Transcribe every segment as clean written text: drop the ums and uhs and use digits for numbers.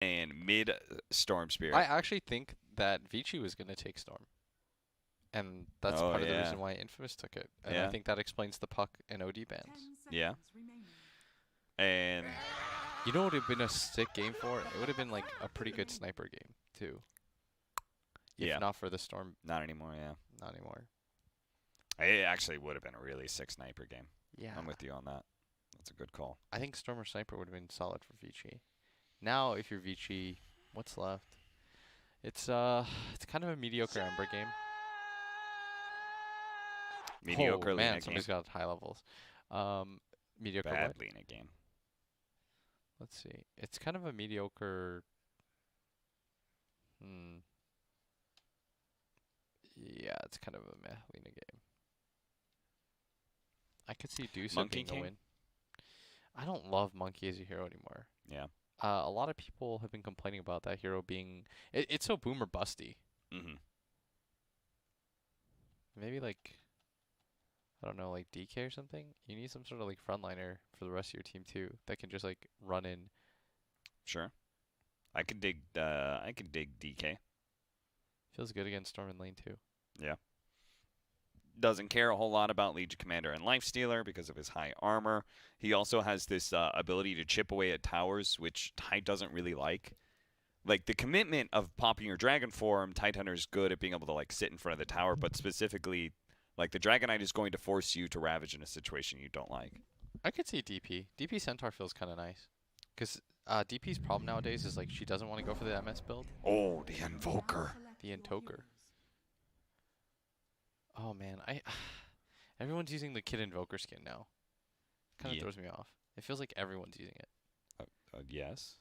and mid Storm Spirit. I actually think that Vici was going to take Storm. And that's Oh, part of the yeah. reason why Infamous took it. And I Yeah. think that explains the Puck and OD bans. Yeah. And You know what would have been a sick game for? It would have been like a pretty good sniper game, too. If yeah, not for the Storm. not anymore, yeah. Not anymore. It actually would have been a really sick sniper game. Yeah. I'm with you on that. That's a good call. I think Storm or Sniper would have been solid for Vici. Now, if you're Vici, what's left? It's kind of a mediocre Ember game. Mediocre oh, man, Lena somebody's game. got high levels. Mediocre Bad what? Lena game. Let's see. It's kind of a mediocre. Yeah, it's kind of a meh Lena game. I could see Deuce Monkey being the King? win. I don't love Monkey as a hero anymore. Yeah. A lot of people have been complaining about that hero being. It's so boomer busty. Mm-hmm. Maybe like. I don't know, like DK or something. You need some sort of like frontliner for the rest of your team too that can just like run in. Sure. I could dig DK. Feels good against Storm and lane too. Yeah. Doesn't care a whole lot about Legion Commander and Lifestealer because of his high armor. He also has this ability to chip away at towers, which Tide doesn't really like. Like, the commitment of popping your Dragon form, Tidehunter is good at being able to, like, sit in front of the tower, but specifically, like, the Dragonite is going to force you to Ravage in a situation you don't like. I could see DP. DP Centaur feels kind of nice. Because DP's problem nowadays is, like, she doesn't want to go for the MS build. Oh, the Invoker. The Intoker. Oh, man. Everyone's using the Kid Invoker skin now. Kind of Yeah. throws me off. It feels like everyone's using it. Yes.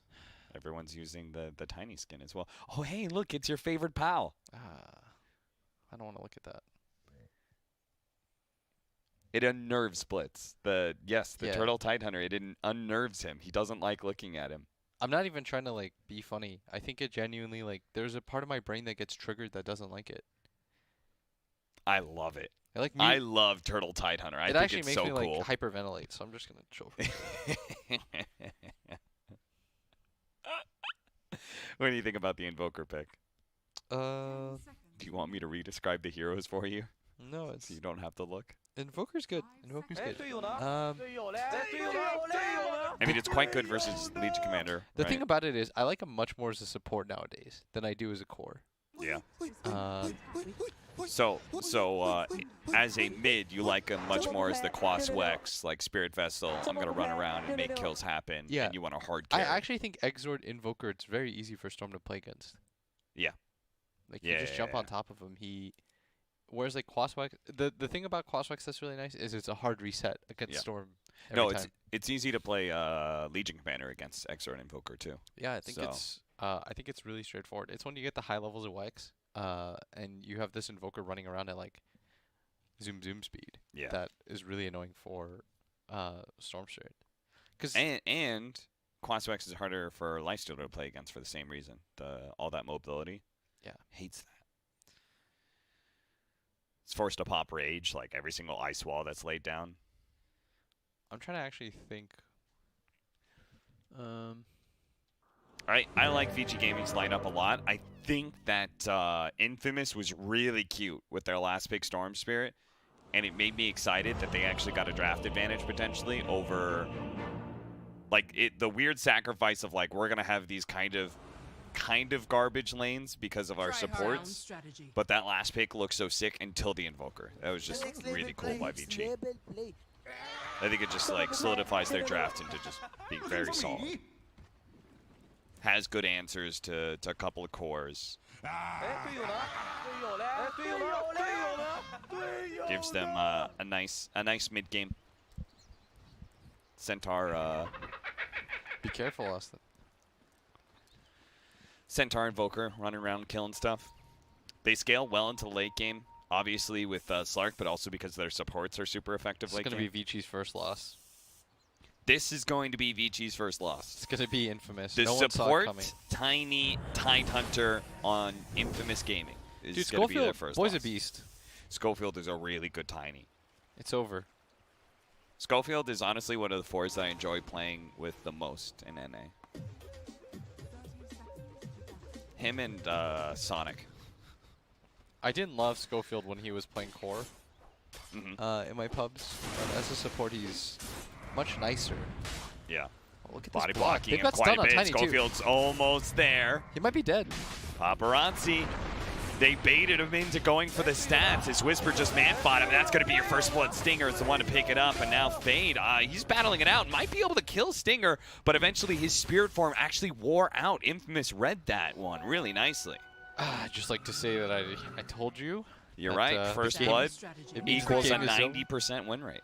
Everyone's using the tiny skin as well. Oh, hey, look, it's your favorite pal. I don't want to look at that. It unnerves Blitz. The Yeah. Turtle Tidehunter, it unnerves him. He doesn't like looking at him. I'm not even trying to, like, be funny. I think it genuinely, like, there's a part of my brain that gets triggered that doesn't like it. I love it. I I love Turtle Tidehunter. I it think actually it's makes so me cool. like hyperventilate, so I'm just gonna chill for a bit. What do you think about the Invoker pick? Uh, Do you want me to re-describe the heroes for you no, it's so you don't have to look? Invoker's good. Invoker's good. I mean, it's quite good versus Legion Commander. The right? thing about it is, I like him much more as a support nowadays than I do as a core. Yeah. Uh, So as a mid, you like him much more as the Quas Wex, like Spirit Vessel. I'm gonna run around and make kills happen. Yeah. And you want a hard I carry. actually think Exord Invoker, it's very easy for Storm to play against. Yeah. Like, Yeah, you just jump on top of him. Whereas, like, Quaswex, the thing about Quaswex that's really nice is it's a hard reset against Yeah. Storm every No, time. it's easy to play Legion Commander against Exort Invoker too. Yeah, I think So- I think it's really straightforward. It's when you get the high levels of Wex, and you have this Invoker running around at like zoom speed. Yeah. That is really annoying for Storm Spirit. Cause And Quaswex is harder for Lifestealer to play against for the same reason. All that mobility. Yeah. Hates that. It's forced to pop rage like every single ice wall that's laid down. I'm trying to actually think. I like VG Gaming's lineup a lot. I think that Infamous was really cute with their last pick, Storm Spirit, and it made me excited that they actually got a draft advantage potentially over, like, the weird sacrifice of, like, we're gonna have these kind of garbage lanes because of our supports, but that last pick looks so sick until the Invoker. That was just really cool by VG. I think it just, like, solidifies their draft into just being very solid. Has good answers to a couple of cores. Gives them a nice mid game. Centaur Be careful, Austin. Centaur Invoker running around killing stuff. They scale well into the late game, obviously with Slark, but also because their supports are super effective It's late gonna game. be Vici's first loss. This is going to be VG's first loss. It's gonna be Infamous. The No one saw it support coming. tiny Tidehunter on Infamous Gaming is Dude, going to be their Schofield, first boy's loss. a beast. Schofield is a really good tiny. It's over. Schofield is honestly one of the fours that I enjoy playing with the most in NA. Him and Sonic. I didn't love Schofield when he was playing core in my pubs, but as a support, he's much nicer. Yeah. Oh, look at Body this block. blocking They've him got quite stun a on bit. Tiny too. Schofield's almost there. He might be dead. Paparazzi. They baited him into going for the stats. His Whisper just man-fought him. That's going to be your first blood. Stinger is the one to pick it up. And now Fade, he's battling it out. Might be able to kill Stinger, but eventually his spirit form actually wore out. Infamous read that one really nicely. I'd just like to say that I told you. You're that, right. First blood equals a 90% win rate.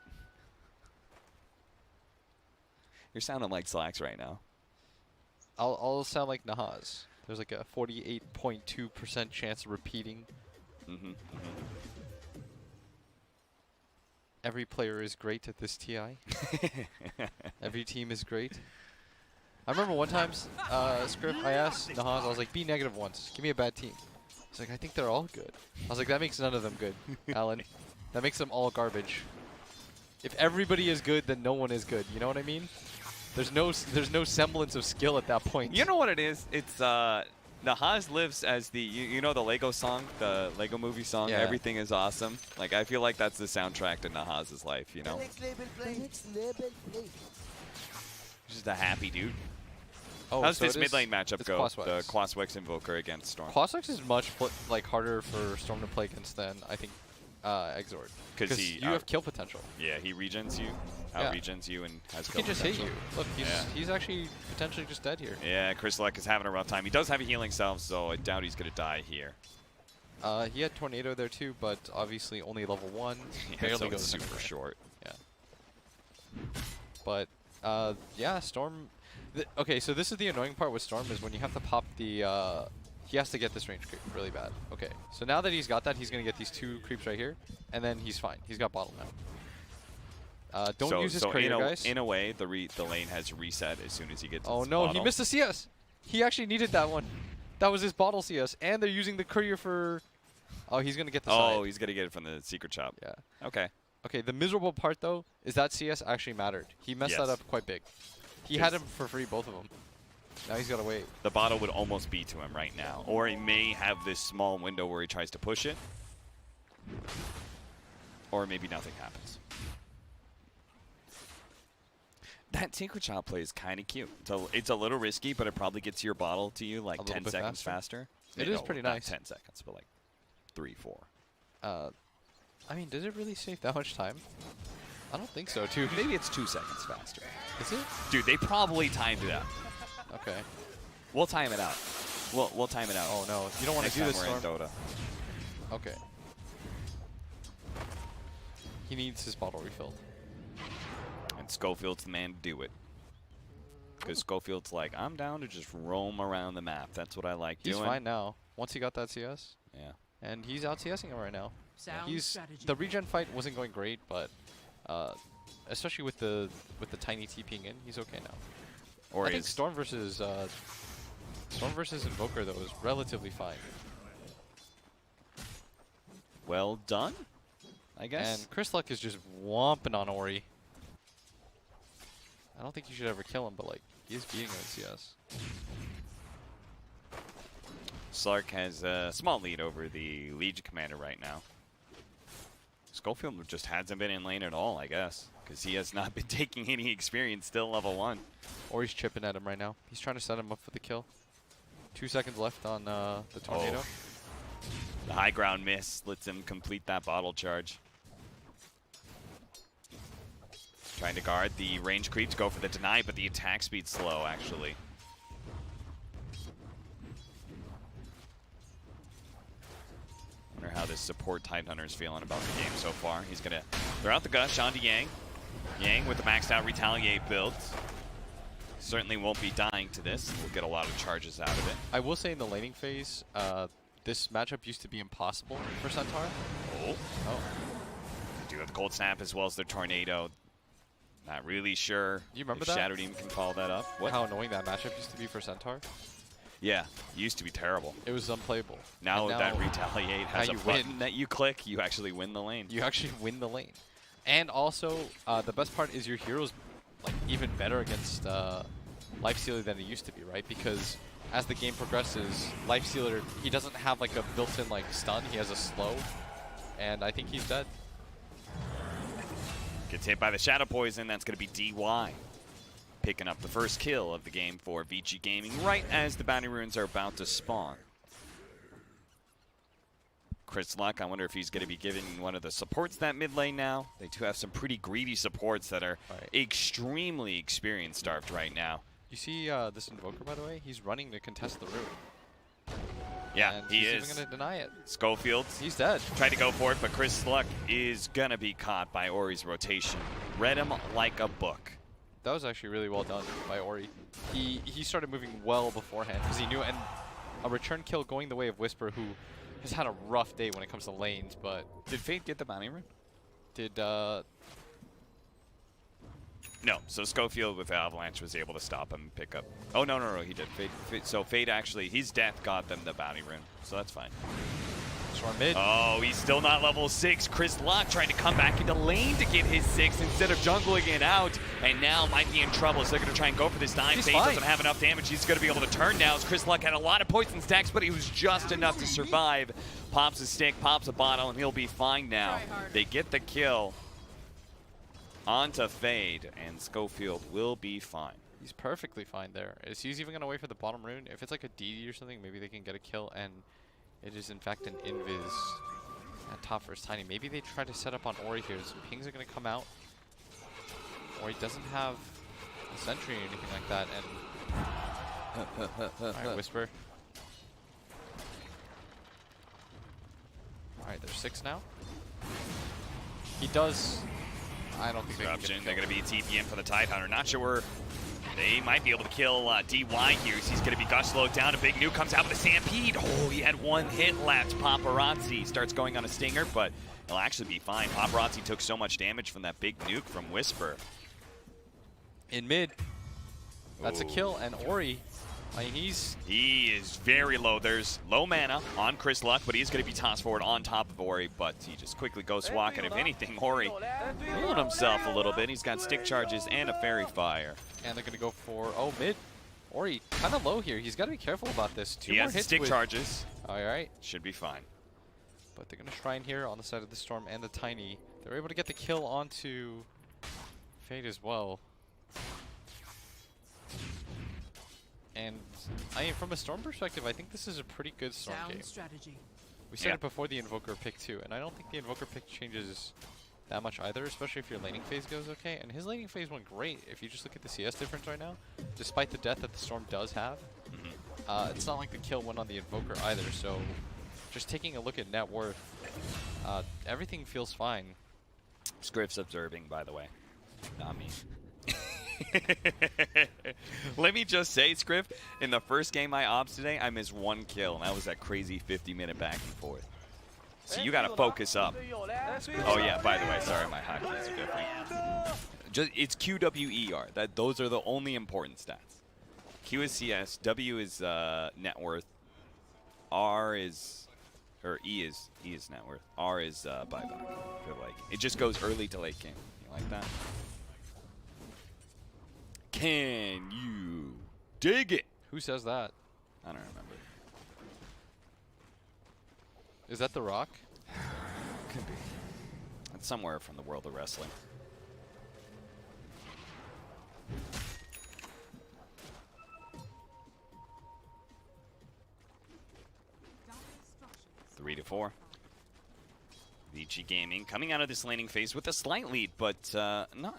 You're sounding like Slacks right now. I'll sound like Nahaz. There's like a 48.2% chance of repeating. Every player is great at this TI. Every team is great. I remember one time, Script, I asked Nahaz, I was like, be negative once. Give me a bad team. He's like, I think they're all good. I was like, that makes none of them good, Alan. That makes them all garbage. If everybody is good, then no one is good. You know what I mean? There's no semblance of skill at that point. You know what it is? It's Nahaz lives as the you know the Lego song, the Lego movie song. Yeah. Everything is awesome. Like I feel like that's the soundtrack to Nahaz's life. You know, just a happy dude. Oh, How's so this mid lane matchup it's go? Quaswex. The Quaswex Invoker against Storm. Quaswex is much like harder for Storm to play against than I think Exord. Because he you have kill potential. Yeah, he regens you, regens you, and has He kill can just potential. hit you. Look, he's actually potentially just dead here. Yeah, Chrysalek is having a rough time. He does have a healing self, so I doubt he's gonna die here. He had Tornado there too, but obviously only level 1. Yeah, Barely so goes it's super anywhere. short. Yeah. But yeah, Storm. Okay, so this is the annoying part with Storm is when you have to pop the. He has to get this range creep really bad. Okay, so now that he's got that, he's gonna get these 2 creeps right here, and then he's fine. He's got bottle now. Don't use his courier, guys. In a way, the lane has reset as soon as he gets. Oh his no, bottle. he missed the CS. He actually needed that one. That was his bottle CS, and they're using the courier for. Oh, he's gonna get the side. Oh, he's gonna get it from the secret shop. Yeah. Okay. Okay, the miserable part though is that CS actually mattered. He messed that up quite big. He had him for free, both of them. Now he's got to wait. The bottle would almost be to him right now. Or he may have this small window where he tries to push it. Or maybe nothing happens. That secret shop play is kind of cute. It's a little risky, but it probably gets your bottle to you like 10 seconds faster. It is pretty nice. 10 seconds, but like 3, 4. I mean, does it really save that much time? I don't think so, too. Maybe it's 2 seconds faster. Is it? Dude, they probably timed it out. Okay. We'll time it out. We'll time it out. Oh no, you don't want to do this, Next time Storm. we're in Dota. Okay. He needs his bottle refilled. And Schofield's the man to do it. Because Schofield's like, I'm down to just roam around the map. That's what I like doing. He's fine now. Once he got that CS. Yeah. And he's out CSing him right now. The regen fight wasn't going great, but especially with the tiny TPing in, he's okay now. Or I think Storm versus Invoker though is relatively fine. Well done, I guess. And Chris Luck is just whomping on Ori. I don't think you should ever kill him, but like he's beating him with CS. Slark has a small lead over the Legion commander right now. Schofield just hasn't been in lane at all, I guess, because he has not been taking any experience, still level 1. Or he's chipping at him right now. He's trying to set him up for the kill. 2 seconds left on the Tornado. Oh. The high ground miss lets him complete that bottle charge. Trying to guard the range creep to go for the deny, but the attack speed's slow, actually. Wonder how this support Tidehunter is feeling about the game so far. He's going to throw out the gush onto Yang. Yang with the maxed out retaliate build. Certainly won't be dying to this. We'll get a lot of charges out of it. I will say in the laning phase, this matchup used to be impossible for Centaur. Oh. Oh. They do have the cold snap as well as their tornado. Not really sure you remember if that? Shadow Demon can follow that up. What? How annoying that matchup used to be for Centaur? Yeah, it used to be terrible. It was unplayable. Now that retaliate has a button that you click, you actually win the lane. You actually win the lane. And also, the best part is your hero's like even better against Lifestealer than it used to be, right? Because as the game progresses, Lifestealer, he doesn't have like a built-in like stun, he has a slow, and I think he's dead. Gets hit by the Shadow Poison, that's going to be DY. Picking up the first kill of the game for VG Gaming right as the bounty runes are about to spawn. Chris Luck, I wonder if he's going to be giving one of the supports that mid lane now. They do have some pretty greedy supports that are extremely experience starved right now. You see this Invoker, by the way? He's running to contest the rune. Yeah, and he he's is. even going to deny it. Schofield. He's dead. Tried to go for it, but Chris Luck is going to be caught by Ori's rotation. Read him like a book. That was actually really well done by Ori. He started moving well beforehand because he knew, and a return kill going the way of Whisper, who has had a rough day when it comes to lanes, but... Did Fate get the bounty rune? Did, No, so Schofield with Avalanche was able to stop him and pick up. Oh, no, he did. So Fate actually, his death got them the bounty rune, so that's fine. Storm mid. Oh, he's still not level 6. Chris Luck trying to come back into lane to get his 6 instead of jungling it out, and now might be in trouble, so they're going to try and go for this dive. Fate doesn't have enough damage. He's going to be able to turn now as Chris Luck had a lot of poison stacks, but he was just enough to survive. Pops a stick, pops a bottle, and he'll be fine now. They get the kill onto Fade, and Schofield will be fine. He's perfectly fine there. Is he even going to wait for the bottom rune? If it's like a DD or something, maybe they can get a kill, and it is in fact an invis at top versus Tiny. Maybe they try to set up on Ori here. Some pings are going to come out. Ori doesn't have a sentry or anything like that, and alright, Whisper. Alright, there's 6 now. He does... I don't think they're going to be TPM for the Tidehunter. Not sure where they might be able to kill DY here. He's going to be gush slowed down. A big nuke comes out with a Stampede. Oh, he had 1 hit left. Paparazzi starts going on a stinger, but he'll actually be fine. Paparazzi took so much damage from that big nuke from Whisper. In mid. That's a kill, and Ori, I mean, he is very low. There's low mana on Chris Luck, but he's going to be tossed forward on top of Ori, but he just quickly goes walk, and if anything, Ori healing himself a little bit. He's got stick charges and a fairy fire. And they're going to go for, mid. Ori, kind of low here. He's got to be careful about this. He has stick charges. All right. Should be fine. But they're going to try in here on the side of the Storm and the Tiny. They're able to get the kill onto Fade as well. And I mean, from a Storm perspective, I think this is a pretty good Storm game. We said it before the Invoker pick too, and I don't think the Invoker pick changes that much either, especially if your laning phase goes okay. And his laning phase went great. If you just look at the CS difference right now, despite the death that the Storm does have, it's not like the kill went on the Invoker either. So just taking a look at net worth, everything feels fine. Scriff's observing, by the way, not me. Let me just say, Scriff, in the first game I ops today, I missed 1 kill, and that was that crazy 50-minute back and forth. So you gotta focus up. Oh yeah, by the way, sorry, my hotkeys are different. It's QWER. Those are the only important stats. Q is CS, W is net worth, R is, or E is net worth, R is buyback. It just goes early to late game. You like that? Can you dig it? Who says that? I don't remember. Is that The Rock? Could be. It's somewhere from the world of wrestling. Three to 4. VG Gaming coming out of this laning phase with a slight lead, but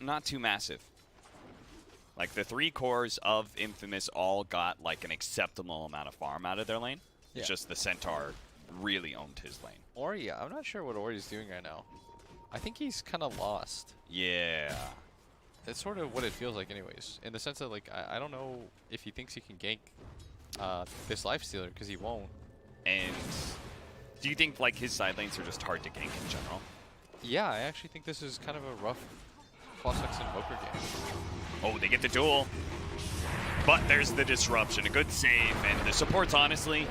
not too massive. Like, the 3 cores of Infamous all got, like, an acceptable amount of farm out of their lane. Yeah. It's just the Centaur really owned his lane. Ori, I'm not sure what Ori's doing right now. I think he's kind of lost. Yeah. It's sort of what it feels like anyways. In the sense that, like, I don't know if he thinks he can gank this Lifestealer, because he won't. And do you think, like, his side lanes are just hard to gank in general? Yeah, I actually think this is kind of a rough Clawsuck's Invoker game. Oh, they get the duel. But there's the disruption. A good save. And the supports, honestly,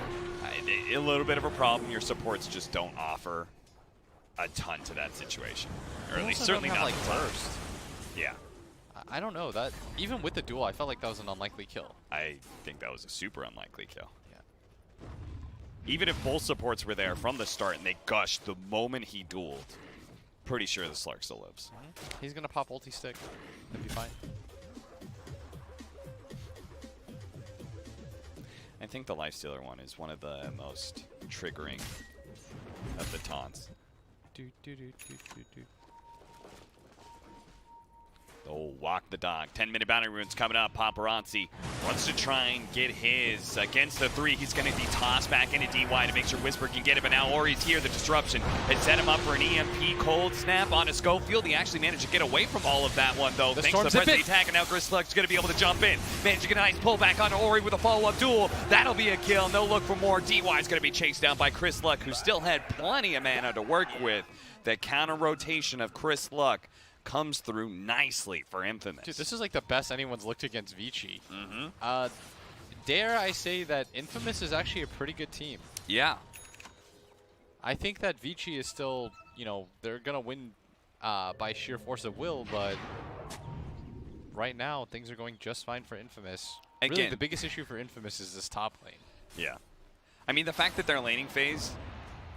a little bit of a problem. Your supports just don't offer a ton to that situation. Or at least certainly not like first. Yeah. I don't know. That even with the duel, I felt like that was an unlikely kill. I think that was a super unlikely kill. Yeah. Even if both supports were there from the start and they gushed the moment he dueled, pretty sure the Slark still lives. He's gonna pop ulti stick. That'd be fine. I think the Lifestealer one is one of the most triggering of the taunts. Oh, walk the dog. 10-minute boundary runes coming up. Paparazzi wants to try and get his against the 3. He's going to be tossed back into DY to make sure Whisper can get it, but now Ori's here. The disruption has set him up for an EMP cold snap onto Schofield. He actually managed to get away from all of that one, though, thanks to the press attack, and now Chris Luck's going to be able to jump in. Managed to get a nice pullback onto Ori with a follow-up duel. That'll be a kill. No look for more. DY's going to be chased down by Chris Luck, who still had plenty of mana to work with. The counter rotation of Chris Luck comes through nicely for Infamous. Dude, this is like the best anyone's looked against Vici. Dare I say that Infamous is actually a pretty good team. Yeah. I think that Vici is still, you know, they're going to win by sheer force of will, but right now things are going just fine for Infamous. Again, really, the biggest issue for Infamous is this top lane. Yeah. I mean, the fact that their laning phase,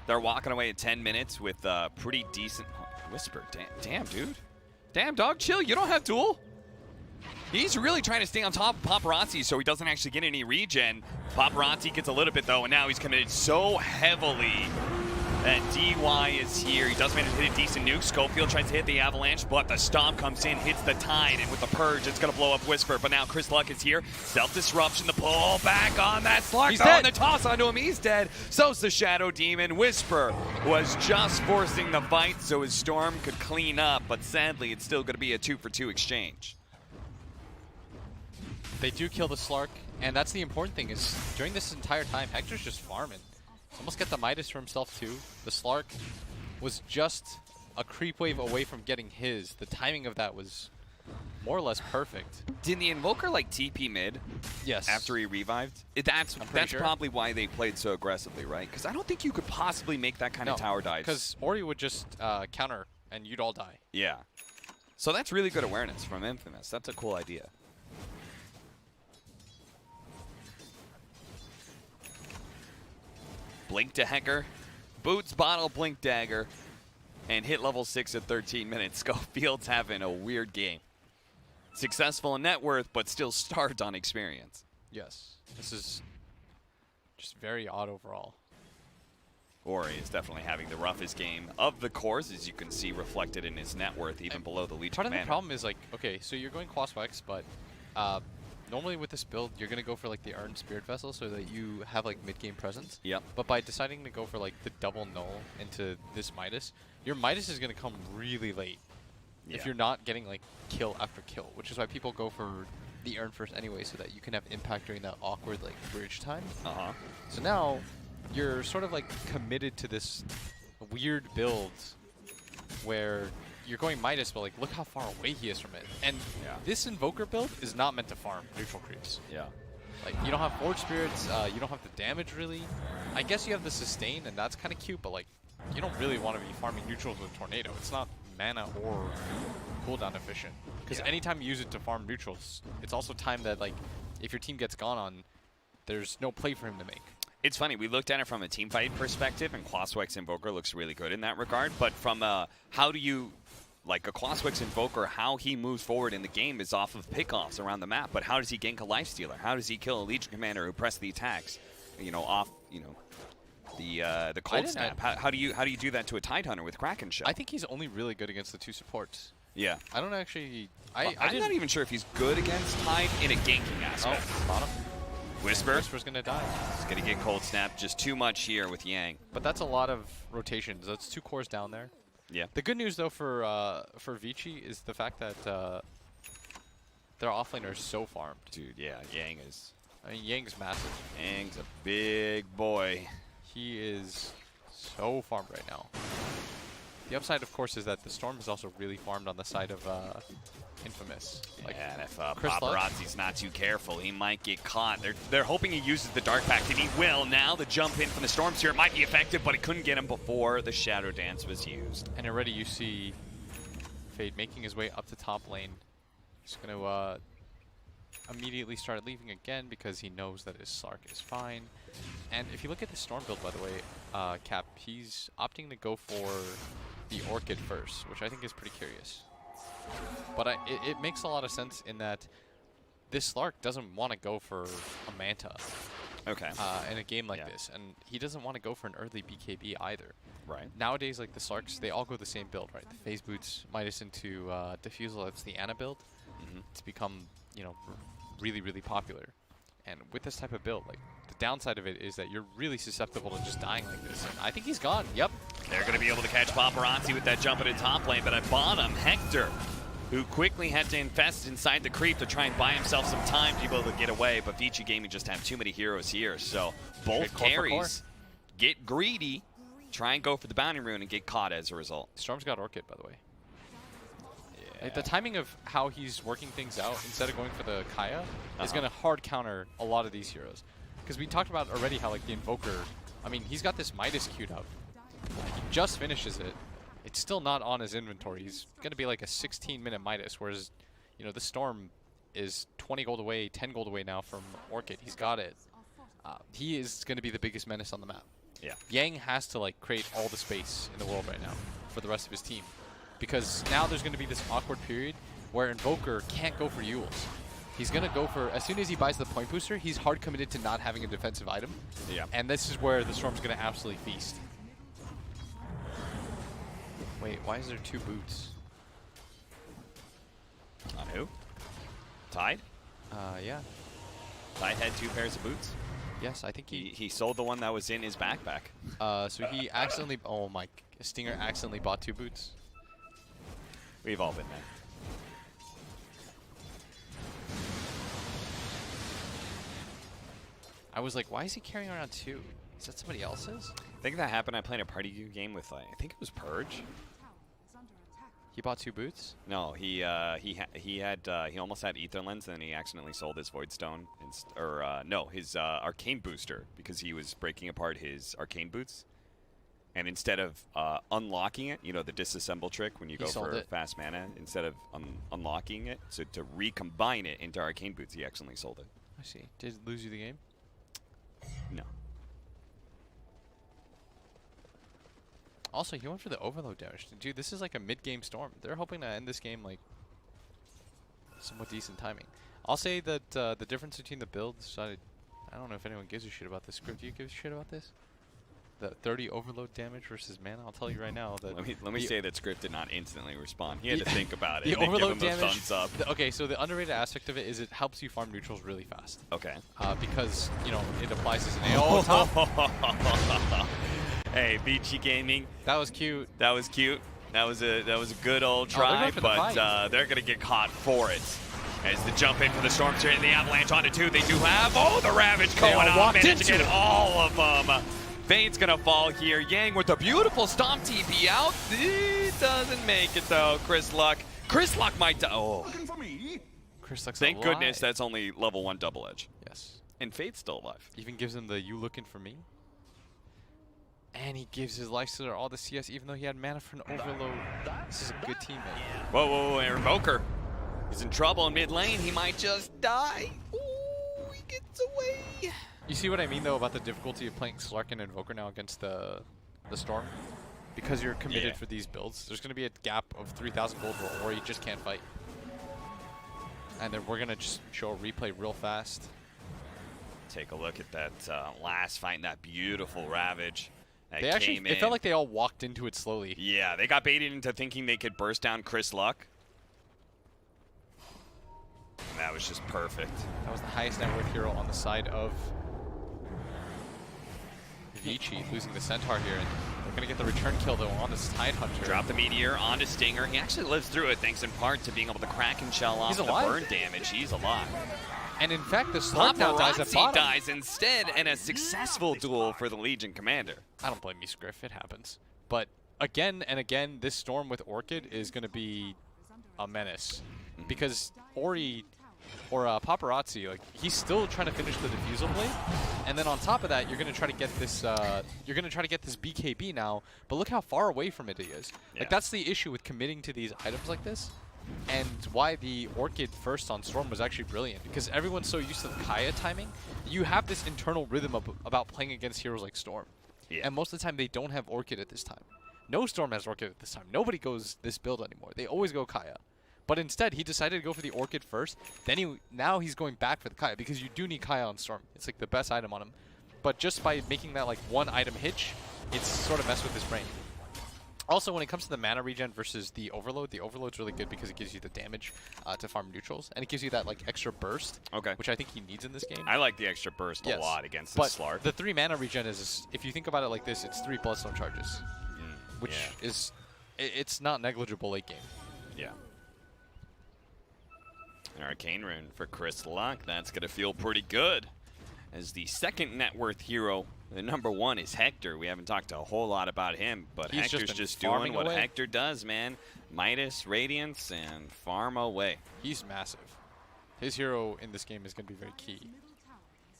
they're walking away at 10 minutes with pretty decent... Whisper, damn, dude. Damn, dog, chill. You don't have duel. He's really trying to stay on top of Paparazzi so he doesn't actually get any regen. Paparazzi gets a little bit, though, and now he's committed so heavily. And DY is here. He does manage to hit a decent nuke. Schofield tries to hit the avalanche, but the stomp comes in, hits the tide, and with the purge, it's going to blow up Whisper. But now Chris Luck is here. Self-disruption, the pull back on that Slark. He's dead. And the toss onto him. He's dead. So's the Shadow Demon. Whisper was just forcing the fight so his Storm could clean up, but sadly, it's still going to be a 2-for-2 exchange. They do kill the Slark, and that's the important thing is during this entire time, Hector's just farming. Almost get the Midas for himself too. The Slark was just a creep wave away from getting his. The timing of that was more or less perfect. Did the Invoker like TP mid? Yes. After he revived? That's sure. probably why they played so aggressively, right? Because I don't think you could possibly make that kind of tower dive. Because Ori would just counter and you'd all die. Yeah. So that's really good awareness from Infamous. That's a cool idea. Blink Dagger, Boots Bottle Blink Dagger, and hit level 6 at 13 minutes. Schofield's having a weird game. Successful in net worth, but still starved on experience. Yes. This is just very odd overall. Ori is definitely having the roughest game of the course, as you can see reflected in his net worth, even below the Leech Part of of the Mana. problem is like, okay, so you're going Quaswex, but normally with this build, you're going to go for like the Earned Spirit Vessel so that you have like mid-game presence. Yep. But by deciding to go for like the double null into this Midas, your Midas is going to come really late. If you're not getting like kill after kill, which is why people go for the Earn first anyway, so that you can have impact during that awkward like bridge time. So now you're sort of like committed to this weird build where you're going Midas, but like look how far away he is from it. And this Invoker build is not meant to farm neutral creeps. Yeah. Like you don't have Forge Spirits, you don't have the damage really. I guess you have the sustain, and that's kind of cute, but like you don't really want to be farming neutrals with Tornado. It's not mana or cooldown efficient. Because anytime you use it to farm neutrals, it's also time that like if your team gets gone on, there's no play for him to make. It's funny, we looked at it from a team fight perspective, and Quaswex Invoker looks really good in that regard, but from how do you, like a Quaswex Invoker, how he moves forward in the game is off of pickoffs around the map, but how does he gank a Lifestealer? How does he kill a Legion Commander who press the attacks, you know, off, you know, the cold snap? How do you do that to a Tidehunter with Kraken Shell? I think he's only really good against the two supports. Yeah. I don't actually... I'm not even sure if he's good against Tide in a ganking aspect. Oh, bottom. Whisper. Whisper's gonna die. He's gonna get cold snap. Just too much here with Yang. But that's a lot of rotations. That's 2 cores down there. Yeah. The good news though for Vici is the fact that their offlaner is so farmed. Dude, yeah, Yang is. I mean, Yang's massive. Yang's a big boy. He is so farmed right now. The upside, of course, is that the Storm is also really farmed on the side of Infamous. Like, yeah, and if Chris Paparazzi's not too careful, he might get caught. They're hoping he uses the Dark Pact, and he will. Now the jump in from the Storm Sphere might be effective, but he couldn't get him before the Shadow Dance was used. And already you see Fade making his way up to top lane. He's going to immediately start leaving again because he knows that his Slark is fine. And if you look at the Storm build, by the way, Cap, he's opting to go for the Orchid first, which I think is pretty curious. But it makes a lot of sense in that this Slark doesn't want to go for a Manta in a game like this. And he doesn't want to go for an early BKB either. Right. Nowadays, like the Slarks, they all go the same build, right? The Phase Boots, Midas into Diffusal, that's the Ana build. It's become, you know, really, really popular. And with this type of build, like, the downside of it is that you're really susceptible to just dying like this. And I think he's gone. Yep. They're going to be able to catch Paparazzi with that jump into top lane, but at bottom, Hector, who quickly had to invest inside the creep to try and buy himself some time to be able to get away, but Vici Gaming just have too many heroes here, so both carries get greedy, try and go for the bounty rune and get caught as a result. Storm's got Orchid, by the way. Like, the timing of how he's working things out instead of going for the Kaya is going to hard counter a lot of these heroes. Because we talked about already how, like, the Invoker, I mean, he's got this Midas queued up. He just finishes it. It's still not on his inventory. He's going to be like a 16-minute Midas, whereas, you know, the Storm is 20 gold away, 10 gold away now from Orchid. He's got it. He is going to be the biggest menace on the map. Yeah. Yang has to, like, create all the space in the world right now for the rest of his team. Because now there's going to be this awkward period where Invoker can't go for Yules. He's going to go for, as soon as he buys the point booster, he's hard committed to not having a defensive item. Yeah. And this is where the Storm's going to absolutely feast. Wait, why is there 2 boots? On who? Tide? Yeah. Tide had 2 pairs of boots? Yes, I think He sold the one that was in his backpack. So he accidentally, oh my, Stinger accidentally bought 2 boots. We've all been there. I was like, why is he carrying around 2? Is that somebody else's? I think that happened. I played a party game with, like, I think it was Purge. He bought 2 boots? No, he almost had Ether Lens, and then he accidentally sold his Void Stone, his Arcane Booster, because he was breaking apart his Arcane Boots. And instead of unlocking it, you know, the disassemble trick when you go for fast mana, instead of unlocking it, so to recombine it into Arcane Boots, he accidentally sold it. I see. Did it lose you the game? No. Also, he went for the overload damage. Dude, this is like a mid-game Storm. They're hoping to end this game like somewhat decent timing. I'll say that the difference between the builds, I don't know if anyone gives a shit about this script. Do you give a shit about this? The 30 overload damage versus mana. I'll tell you right now that. Let me say that Script did not instantly respond. He had to think about it. The overload give him damage. Thumbs up. Okay, so the underrated aspect of it is it helps you farm neutrals really fast. Okay. Because you know it applies as an AO top. Hey, Vici Gaming. That was cute. That was cute. That was a good old try, but they're gonna get caught for it. As the jump in for the Storm and the Avalanche onto 2, they do have the Ravage going on. Managed to get all of them. Fade's gonna fall here. Yang with a beautiful stomp TP out. He doesn't make it though. Chris Luck might die. Oh. Chris Luck's Thank alive. goodness that's only level 1 double edge. Yes. And Fade's still alive. Even gives him the "you looking for me." And he gives his life stealer all the CS even though he had mana for an overload. This is a good teammate. Whoa, Invoker. He's in trouble in mid lane. He might just die. Ooh, he gets away. You see what I mean, though, about the difficulty of playing Slark and Invoker now against the Storm? Because you're committed for these builds. There's going to be a gap of 3,000 gold where you just can't fight. And then we're going to just show a replay real fast. Take a look at that last fight and that beautiful Ravage. They actually, it felt like they all walked into it slowly. Yeah, they got baited into thinking they could burst down Chris Luck. And that was just perfect. That was the highest net worth hero on the side of Vici, losing the Centaur here, and they're going to get the return kill, though, on this Tidehunter. Drop the Meteor onto Stinger. He actually lives through it, thanks in part to being able to Kraken Shell off the burn damage. He's alive. And in fact, the Slark now dies at bottom. Dies instead, and a successful duel for the Legion Commander. I don't blame you, Scriff. It happens. But again and again, this Storm with Orchid is going to be a menace. Because Ori or Paparazzi, like, he's still trying to finish the Diffusal blade, and then on top of that, you're gonna try to get this. BKB now. But look how far away from it he is. Yeah. Like, that's the issue with committing to these items like this. and why the Orchid first on Storm was actually brilliant, because everyone's so used to the Kaya timing. You have this internal rhythm about playing against heroes like Storm. Yeah. And most of the time they don't have Orchid at this time. No Storm has Orchid at this time. Nobody goes this build anymore. They always go Kaya. But instead, he decided to go for the Orchid first. Then now he's going back for the Kaya, because you do need Kaya on Storm. It's like the best item on him. But just by making that like one item hitch, it's sort of messed with his brain. Also, when it comes to the mana regen versus the Overload's really good because it gives you the damage to farm neutrals, and it gives you that like extra burst, which I think he needs in this game. I like the extra burst a lot against the Slark. The 3 mana regen is, if you think about it like this, it's 3 Bloodstone charges, which is, it's not negligible late game. Yeah. An Arcane Rune for Chris Luck. That's going to feel pretty good. As the second net worth hero, the number 1 is Hector. We haven't talked a whole lot about him, but He's Hector's just doing what Hector does, man. Midas, Radiance, and farm away. He's massive. His hero in this game is going to be very key.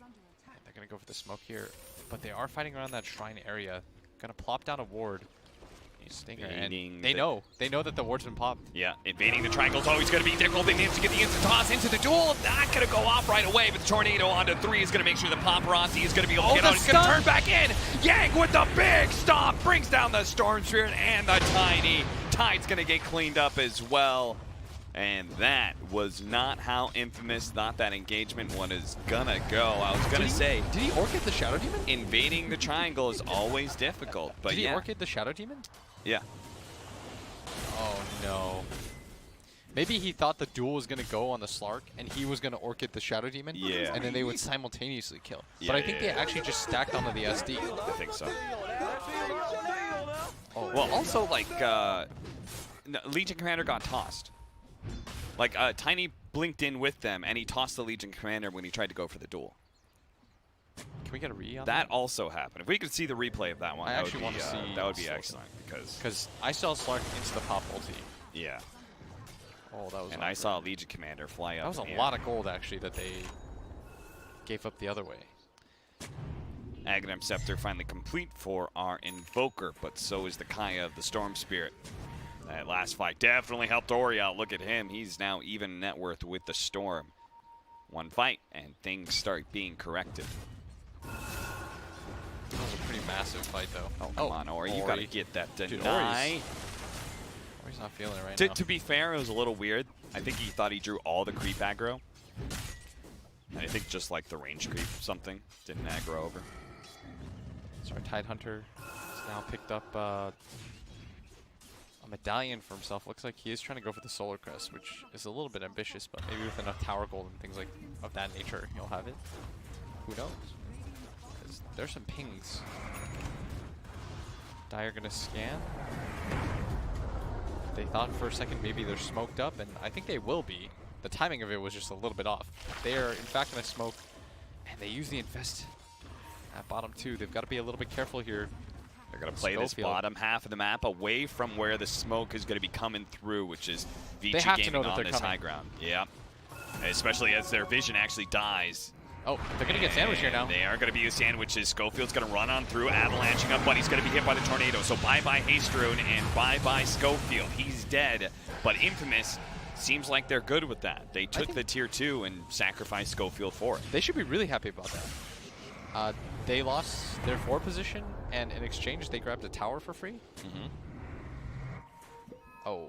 And they're going to go for the smoke here, but they are fighting around that shrine area. Going to plop down a ward. Stinger, and they know that the ward's been popped. Yeah, invading the triangle is always going to be difficult. They manage to get the instant toss into the duel. Not going to go off right away, but the tornado onto 3 is going to make sure the paparazzi is going to be able to get out. He's going to turn back in. Yang with the big stomp brings down the Storm Spirit and the Tiny. Tide's going to get cleaned up as well. And that was not how Infamous thought that engagement one is gonna go. I was gonna say, did he Orchid the Shadow Demon? Invading the triangle is always difficult, but did he Orchid the Shadow Demon? Yeah. Oh no. Maybe he thought the duel was going to go on the Slark, and he was going to Orchid the Shadow Demon, and then they would simultaneously kill. But I think they actually just stacked onto the SD. I think so. Oh. Well, also, like, Legion Commander got tossed. Like, Tiny blinked in with them, and he tossed the Legion Commander when he tried to go for the duel. Can we get a re on that? That also happened. If we could see the replay of that one, that would be excellent. Because I saw Slark insta-pop ulti. Yeah. Oh, that was. And I saw Legion Commander fly up. That was a lot of gold, actually, that they gave up the other way. Aghanim Scepter finally complete for our Invoker, but so is the Kaya of the Storm Spirit. That last fight definitely helped Ori out. Look at him. He's now even net worth with the Storm. One fight, and things start being corrected. That was a pretty massive fight, though. Oh, come on, Ori. You got to get that deny. Ori's not feeling it right now. To be fair, it was a little weird. I think he thought he drew all the creep aggro. And I think just like the range creep something didn't aggro over. So our Tidehunter has now picked up a medallion for himself. Looks like he is trying to go for the Solar Crest, which is a little bit ambitious, but maybe with enough tower gold and things like of that nature, he'll have it. Who knows? Because there's some pings. Dire gonna scan. They thought for a second maybe they're smoked up, and I think they will be. The timing of it was just a little bit off. They are in fact gonna smoke, and they use the Infest at bottom 2. They've got to be a little bit careful here. They're going to play this bottom half of the map away from where the smoke is going to be coming through, which is Vici Gaming on this high ground. Yeah. Especially as their vision actually dies. Oh, they're going to get sandwiched here now. They are going to be a sandwiches. Schofield's going to run on through, avalanching up, but he's going to be hit by the tornado. So bye-bye Haste Rune and bye-bye Schofield. He's dead. But Infamous seems like they're good with that. They took the tier 2 and sacrificed Schofield for it. They should be really happy about that. They lost their 4 position, and in exchange, they grabbed a tower for free. Oh,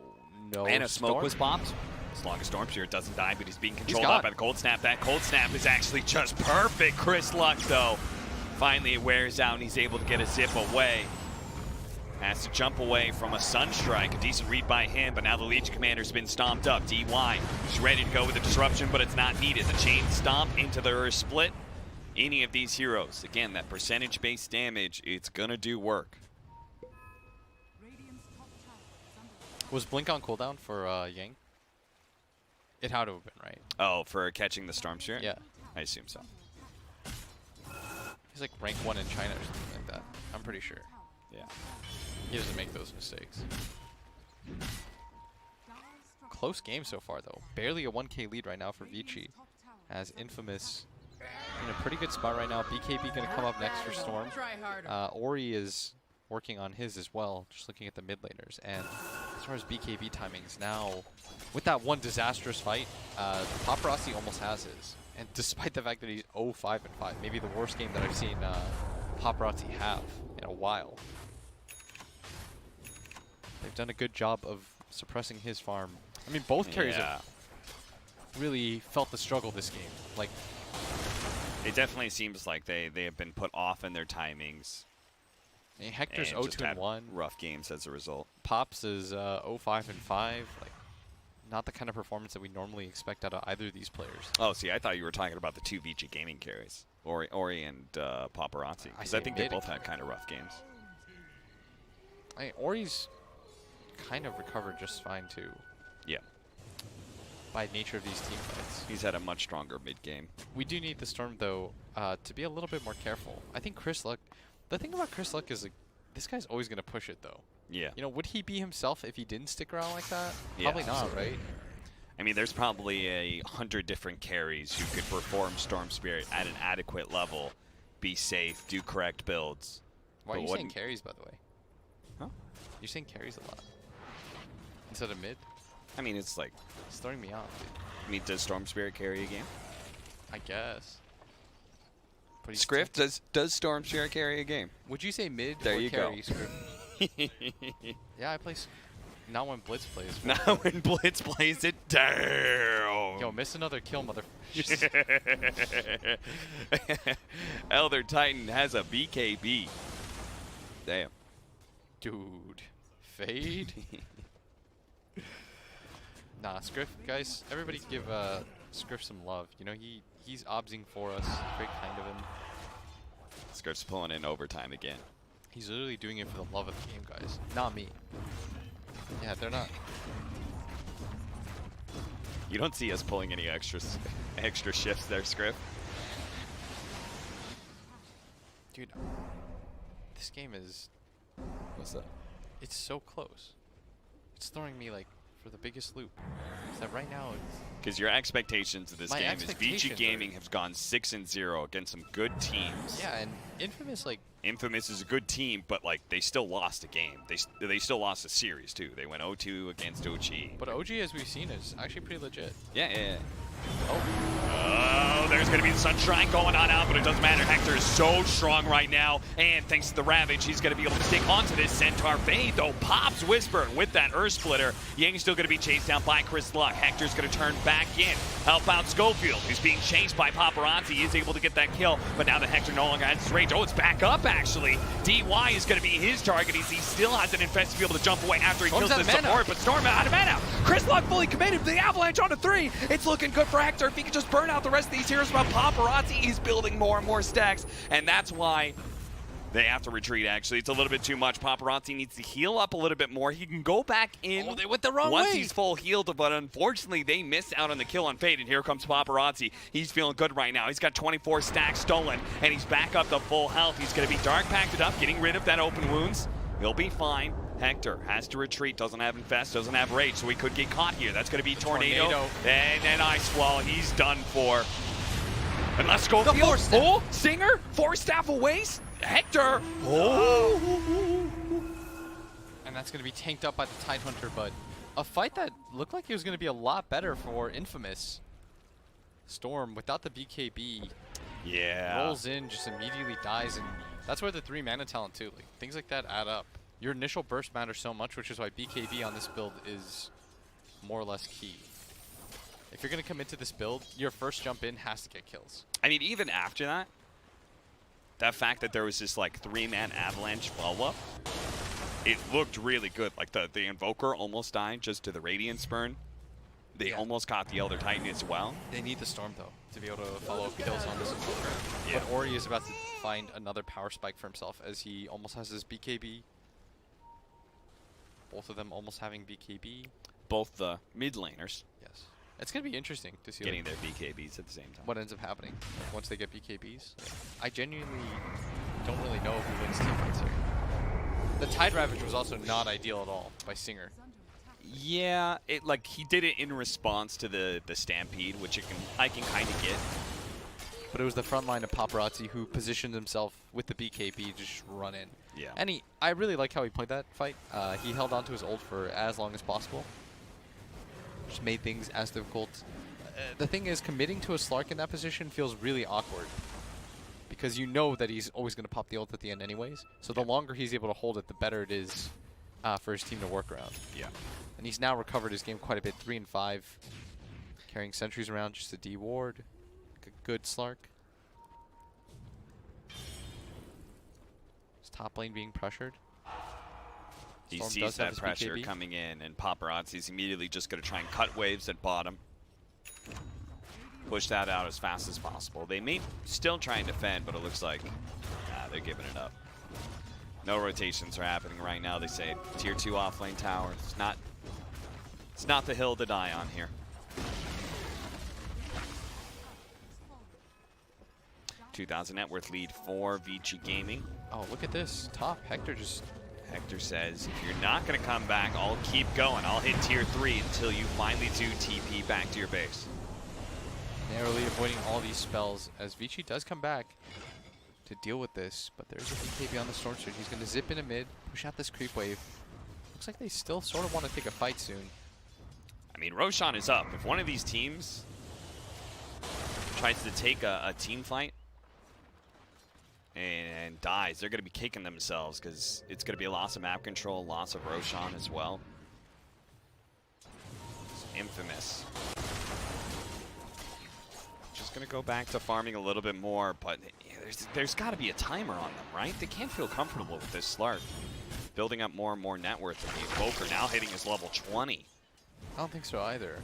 no. And a smoke was popped. As long as Storm Spirit doesn't die, but he's being controlled out by the Cold Snap. That Cold Snap is actually just perfect. Chris Luck, though, finally it wears out, and he's able to get a zip away. Has to jump away from a Sunstrike. A decent read by him, but now the Legion Commander's been stomped up. DY is ready to go with the disruption, but it's not needed. The chain stomp into the split. Any of these heroes, again, that percentage-based damage, it's gonna do work. Was Blink on cooldown for Yang? It had to have been, right? Oh, for catching the Storm Spirit? Yeah. I assume so. He's like rank 1 in China or something like that. I'm pretty sure. Yeah. He doesn't make those mistakes. Close game so far, though. Barely a 1K lead right now for Vici, as Infamous in a pretty good spot right now. BKB going to come up next for Storm. Ori is working on his as well, just looking at the mid laners. And as far as BKB timings now, with that one disastrous fight, Paparazzi almost has his. And despite the fact that he's 0-5-5, maybe the worst game that I've seen Paparazzi have in a while. They've done a good job of suppressing his farm. I mean, both carries have really felt the struggle this game. Like, it definitely seems like they have been put off in their timings. I mean, Hector's and just had 0-2-1. rough games as a result. Pops is 0-5-5. Like, not the kind of performance that we normally expect out of either of these players. Oh, see, I thought you were talking about the two VG Gaming carries, Ori and Paparazzi. Because I think they both had kind of rough games. I mean, Ori's kind of recovered just fine too. Yeah. By nature of these team fights. He's had a much stronger mid-game. We do need the Storm, though, to be a little bit more careful. I think Chris Luck... The thing about Chris Luck is, like, this guy's always going to push it, though. Yeah. You know, would he be himself if he didn't stick around like that? Yeah, Probably not, absolutely. right? I mean, there's probably 100 different carries who could perform Storm Spirit at an adequate level, be safe, do correct builds. Why are but you what- saying carries, by the way? Huh? You're saying carries a lot. Instead of mid? I mean, it's like, It's throwing me off, dude. I mean, does Storm Spirit carry a game? I guess. But he's Script, does Storm Spirit carry a game? Would you say mid There or you carry, go. Script? Yeah, I play... Not when Blitz plays. Now when Blitz plays it down. Yo, miss another kill, mother... Elder Titan has a BKB. Damn. Dude. Fade? Nah, Scriff, guys, everybody give Scriff some love. You know, he's obsing for us. Very kind of him. Script's pulling in overtime again. He's literally doing it for the love of the game, guys. Not me. Yeah, they're not. You don't see us pulling any extra shifts there, Script. Dude, this game is... What's that? It's so close. It's throwing me, like, for the biggest loop. Is that right now it's... Because your expectations of this My game is VG expectations Gaming have gone 6-0 against some good teams. Yeah, and Infamous, like... Infamous is a good team, but like they still lost a game. They still lost a series too. They went 0-2 against OG. But OG, as we've seen, is actually pretty legit. Yeah. Oh. Oh, there's going to be the Sunshine going on out, but it doesn't matter. Hector is so strong right now, and thanks to the Ravage, he's going to be able to stick onto this Centaur Fade, though. Pops Whisper with that Earth Splitter. Yang's still going to be chased down by Chris Luck. Hector's going to turn back in, help out Schofield, who's being chased by Paparazzi. He is able to get that kill, but now that Hector no longer has his range. Oh, it's back up, actually. DY is going to be his target. He still has an infest to be able to jump away after he Storm's kills the out of mana. support, but Storm out of mana. Chris Luck fully committed to the Avalanche on a 3. It's looking good for Hector if he can just burn out the rest of these heroes. But Paparazzi is building more and more stacks, and that's why they have to retreat, actually. It's a little bit too much. Paparazzi needs to heal up a little bit more. He can go back in. Oh, they went the wrong once way. he's full healed, but unfortunately they missed out on the kill on Fade, and here comes Paparazzi. He's feeling good right now. He's got 24 stacks stolen, and he's back up to full health. He's going to be Dark Pacted up, getting rid of that open wounds. He'll be fine. Hector has to retreat, doesn't have Infest, doesn't have Rage, so he could get caught here. That's going to be Tornado. And then Ice Wall, he's done for. And let's go. Oh, Singer, 4 staff away. Hector. Oh. And that's going to be tanked up by the Tidehunter, but a fight that looked like it was going to be a lot better for Infamous. Storm, without the BKB, rolls in, just immediately dies, and that's where the 3 mana talent too. Like, things like that add up. Your initial burst matters so much, which is why BKB on this build is more or less key. If you're going to come into this build, your first jump in has to get kills. I mean, even after that, that fact that there was this like 3-man avalanche follow-up, it looked really good. Like the Invoker almost died just to the Radiance burn. They almost caught the Elder Titan as well. They need the Storm, though, to be able to follow up kills on this Invoker. Yeah. But Ori is about to find another power spike for himself, as he almost has his BKB. Both of them almost having BKB. Both the mid laners Yes. It's going to be interesting to see getting their BKBs at the same time. what ends up happening once they get BKBs. I genuinely don't really know who wins team fights here. The Tide Ravage was also not ideal at all by Singer. Yeah, it like he did it in response to the Stampede, which I can kind of get. but it was the front line of Paparazzi who positioned himself with the BKB to just run in. Yeah. And I really like how he played that fight. He held on to his ult for as long as possible. Just made things as difficult. The thing is, committing to a Slark in that position feels really awkward. Because you know that he's always going to pop the ult at the end anyways. So the longer he's able to hold it, the better it is for his team to work around. Yeah. And he's now recovered his game quite a bit, 3 and 5. Carrying sentries around just to D-ward. A good Slark. His top lane being pressured. He Storm sees does have that his pressure BKB. coming in, and Paparazzi's immediately just going to try and cut waves at bottom. Push that out as fast as possible. They may still try and defend, but it looks like they're giving it up. No rotations are happening right now. They say tier 2 offlane tower. It's not the hill to die on here. 2,000 net worth lead for Vici Gaming. Oh, look at this. Top. Hector just... Hector says, if you're not going to come back, I'll keep going. I'll hit tier 3 until you finally do TP back to your base. narrowly avoiding all these spells as Vici does come back to deal with this. But there's a BKB on the Storm Surge. He's going to zip into mid, push out this creep wave. Looks like they still sort of want to take a fight soon. I mean, Roshan is up. If one of these teams tries to take a team fight and dies, they're going to be kicking themselves because it's going to be a loss of map control, loss of Roshan as well. It's infamous. Just going to go back to farming a little bit more, but there's got to be a timer on them, right? They can't feel comfortable with this Slark. Building up more and more net worth of the Invoker, now hitting his level 20. I don't think so either.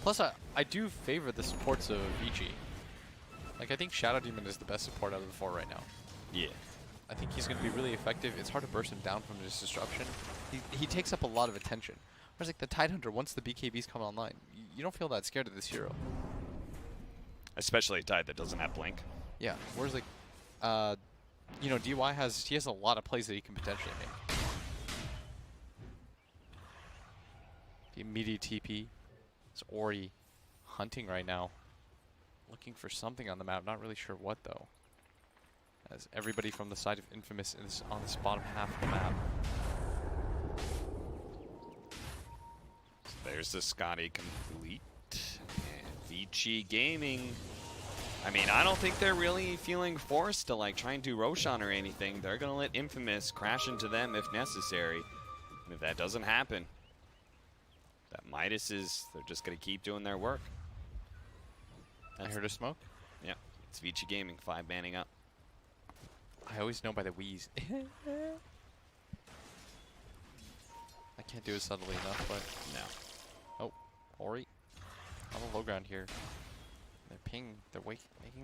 Plus, I do favor the supports of Vici. Like, I think Shadow Demon is the best support out of the four right now. Yeah. I think he's going to be really effective. It's hard to burst him down from his disruption. He takes up a lot of attention. Whereas, like, the Tidehunter, once the BKBs come online, you don't feel that scared of this hero. Especially a Tide that doesn't have Blink. Yeah. Whereas, like, you know, DY has a lot of plays that he can potentially make. The immediate TP is Ori hunting right now. Looking for something on the map. Not really sure what, though. As everybody from the side of Infamous is on this bottom half of the map. So there's the Scotty complete. And Vici Gaming. I mean, I don't think they're really feeling forced to like try and do Roshan or anything. They're going to let Infamous crash into them if necessary. And if that doesn't happen, that Midas is, they're just going to keep doing their work. I heard a smoke. Yeah, it's Vici Gaming, 5 manning up. I always know by the wheeze. I can't do it subtly enough, but No. oh, Ori on the low ground here. They're making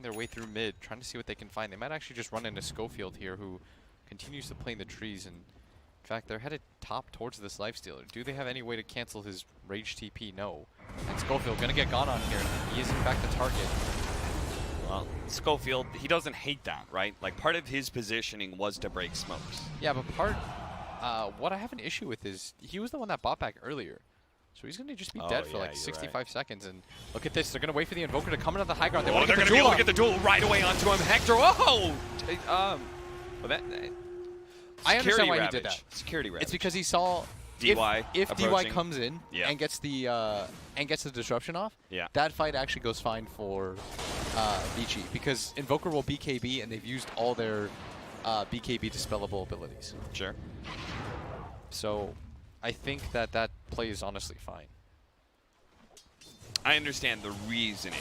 their way through mid, trying to see what they can find. They might actually just run into Schofield here, who continues to play in the trees. And in fact, they're headed top towards this Lifestealer. Do they have any way to cancel his Rage TP? No. And Schofield gonna get gone on here. He is in fact the target. Well, Schofield, he doesn't hate that, right? Like, part of his positioning was to break smokes. Yeah, but what I have an issue with is he was the one that bought back earlier. So he's going to just be dead for like 65 seconds. And look at this. They're going to wait for the Invoker to come into the high ground. They're going to be able to get the duel right away onto him. Hector, oh! Well, I understand why he did that. Security ravage. It's because he saw DY if DY comes in and gets the disruption off, that fight actually goes fine for Vici, because Invoker will BKB and they've used all their BKB dispellable abilities. Sure. So I think that play is honestly fine. I understand the reasoning.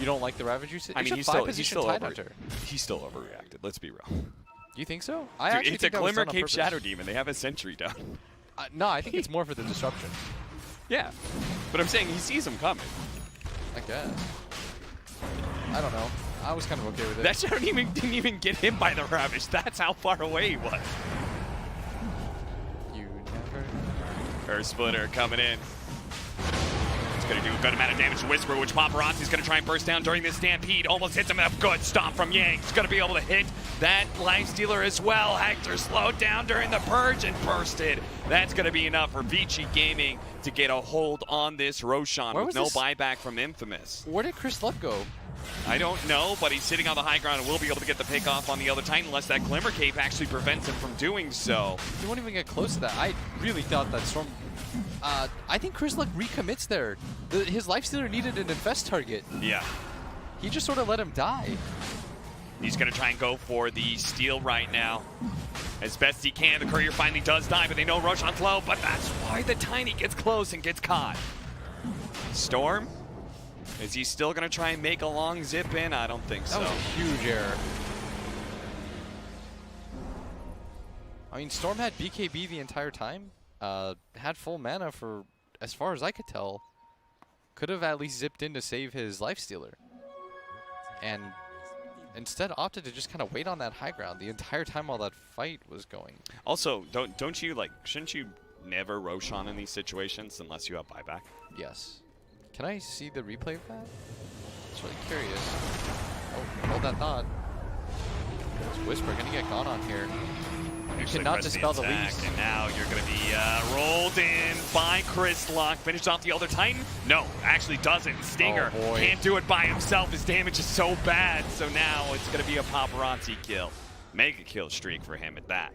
You don't like the Ravage usage? I mean, he's still overreacted. Let's be real. You think so? Dude, it's a Glimmer Cape Shadow Demon. They have a sentry down. No, I think it's more for the disruption. Yeah, but I'm saying he sees him coming. I guess. I don't know. I was kind of okay with it. That Shadow Demon didn't even get hit by the Ravage. That's how far away he was. You never know. Earth Splitter coming in. It's going to do a good amount of damage to Whisper, which Paparazzi's going to try and burst down during this Stampede. Almost hits him. A good stomp from Yang. He's going to be able to hit that Lifestealer as well. Hector slowed down during the Purge and bursted. That's going to be enough for Vici Gaming to get a hold on this Roshan with no buyback from Infamous. Where did Chris Luck go? I don't know, but he's sitting on the high ground and will be able to get the pick off on the other Titan unless that Glimmer Cape actually prevents him from doing so. He won't even get close to that. I really thought that Storm... I think Chris Luck recommits there. His Lifestealer needed an Infest target. Yeah. He just sort of let him die. He's going to try and go for the steal right now. As best he can, the Courier finally does die, but they know Roshan's low, but that's why the Tiny gets close and gets caught. Storm? Is he still going to try and make a long zip in? I don't think so. That was a huge error. I mean, Storm had BKB the entire time. Had full mana for, as far as I could tell. Could have at least zipped in to save his Lifestealer. And instead opted to just kind of wait on that high ground the entire time while that fight was going. Also, don't you, like, shouldn't you never Roshan in these situations unless you have buyback? Yes. Can I see the replay of that? It's really curious. Oh, hold that thought. Is Whisper gonna get gone on here? You cannot dispel the leash. And now you're going to be rolled in by Chris Luck. Finishes off the other Titan. No, actually doesn't. Stinger can't do it by himself. His damage is so bad. So now it's going to be a paparazzi kill. Mega kill streak for him at that.